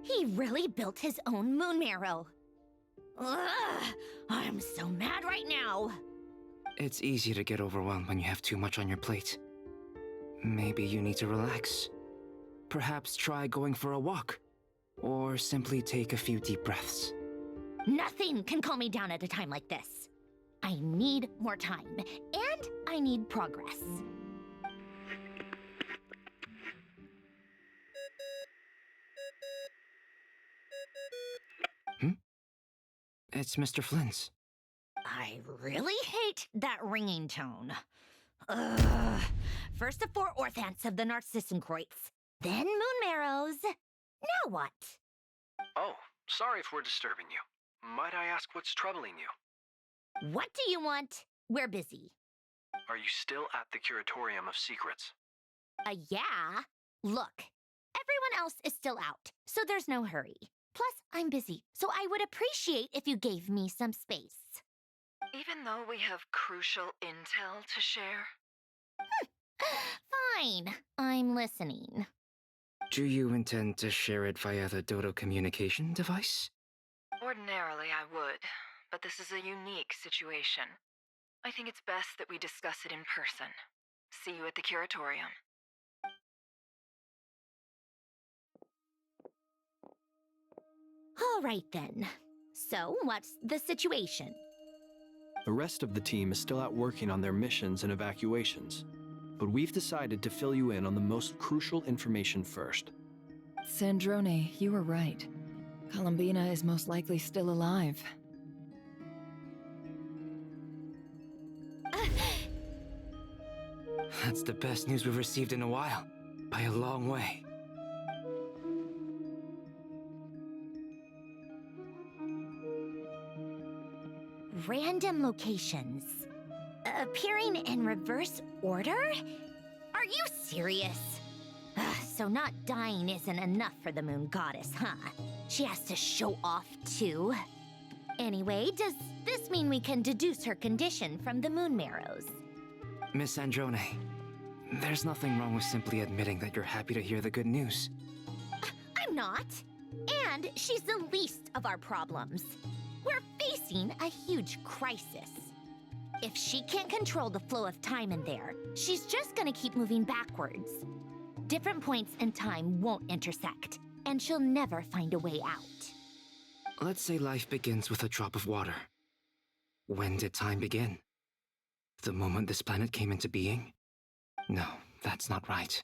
He really built his own moon marrow. Ugh, I'm so mad right now. It's easy to get overwhelmed when you have too much on your plate. Maybe you need to relax. Perhaps try going for a walk. Or simply take a few deep breaths. Nothing can calm me down at a time like this. I need more time, and I need progress. It's Mr. Flynn's. I really hate that ringing tone. Ugh. First the four orthants of the Narcissenkreuz, then moon marrows. Now what? Oh, sorry if we're disturbing you. Might I ask what's troubling you? What do you want? We're busy. Are you still at the Curatorium of Secrets? Yeah. Look, everyone else is still out, so there's no hurry. Plus, I'm busy, so I would appreciate if you gave me some space. Even though we have crucial intel to share? Fine, I'm listening. Do you intend to share it via the Dodo communication device? Ordinarily, I would, but this is a unique situation. I think it's best that we discuss it in person. See you at the Curatorium. All right then. So, what's the situation? The rest of the team is still out working on their missions and evacuations, but we've decided to fill you in on the most crucial information first. Sandrone, you were right. Columbina is most likely still alive. That's the best news we've received in a while, by a long way. Random locations. Appearing in reverse order? Are you serious? So not dying isn't enough for the moon goddess, huh? She has to show off too. Anyway, does this mean we can deduce her condition from the moon marrows? Miss Androne, there's nothing wrong with simply admitting that you're happy to hear the good news. I'm not. And she's the least of our problems. We're facing a huge crisis. If she can't control the flow of time in there, she's just gonna keep moving backwards. Different points in time won't intersect, and she'll never find a way out. Let's say life begins with a drop of water. When did time begin? The moment this planet came into being? No, that's not right.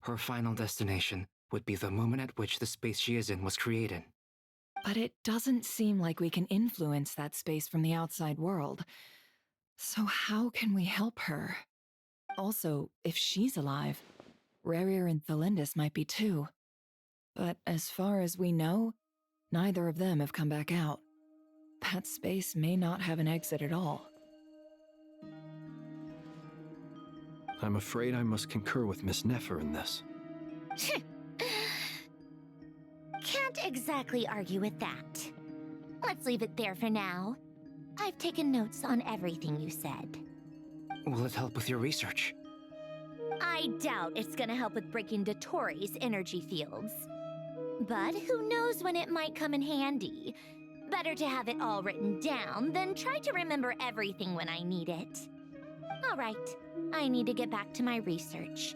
Her final destination would be the moment at which the space she is in was created. But it doesn't seem like we can influence that space from the outside world. So how can we help her? Also, if she's alive, Rerir and Thalindus might be too. But as far as we know, neither of them have come back out. That space may not have an exit at all. I'm afraid I must concur with Miss Nefer in this. Can't exactly argue with that. Let's leave it there for now. I've taken notes on everything you said. Will it help with your research? I doubt it's gonna help with breaking Dottore's energy fields. But who knows when it might come in handy. Better to have it all written down than try to remember everything when I need it. All right, I need to get back to my research.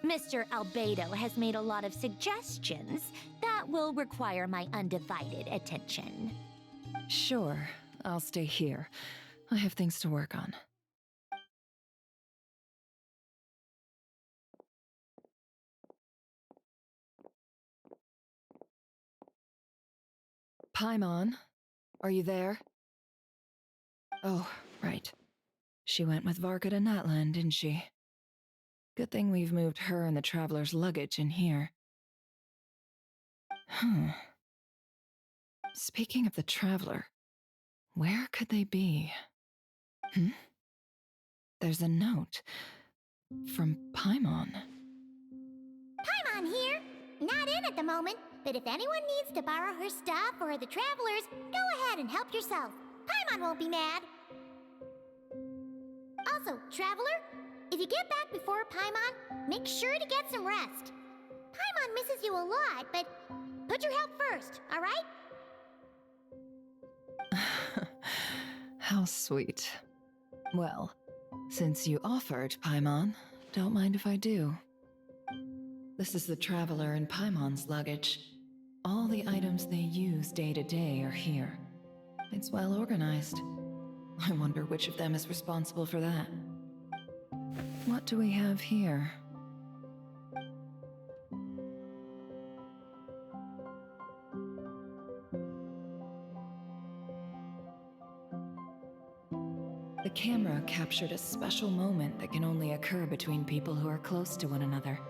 Mr. Albedo has made a lot of suggestions that will require my undivided attention. Sure, I'll stay here. I have things to work on. Paimon, are you there? Oh, right. She went with Varka to Natlan, didn't she? Good thing we've moved her and the Traveler's luggage in here. Speaking of the Traveler, where could they be? There's a note from Paimon. Paimon here. Not in at the moment, but if anyone needs to borrow her stuff or the Travelers, go ahead and help yourself. Paimon won't be mad. Also, Traveler, if you get back before Paimon, make sure to get some rest. Paimon misses you a lot, but put your health first, all right? How sweet. Well, since you offered, Paimon, don't mind if I do. This is the Traveler and Paimon's luggage. All the items they use day to day are here. It's well organized. I wonder which of them is responsible for that. What do we have here? The camera captured a special moment that can only occur between people who are close to one another.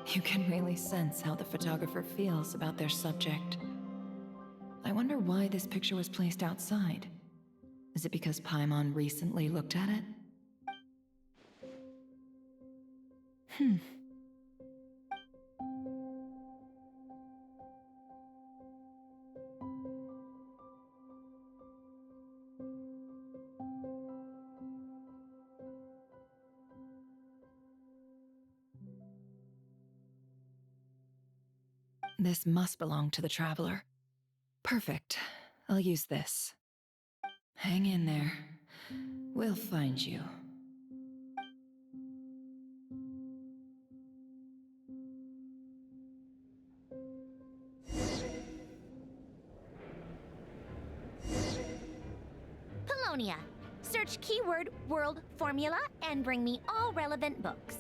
You can really sense how the photographer feels about their subject. I wonder why this picture was placed outside. Is it because Paimon recently looked at it? This must belong to the Traveler. Perfect. I'll use this. Hang in there. We'll find you. Polonia. Search keyword world formula and bring me all relevant books.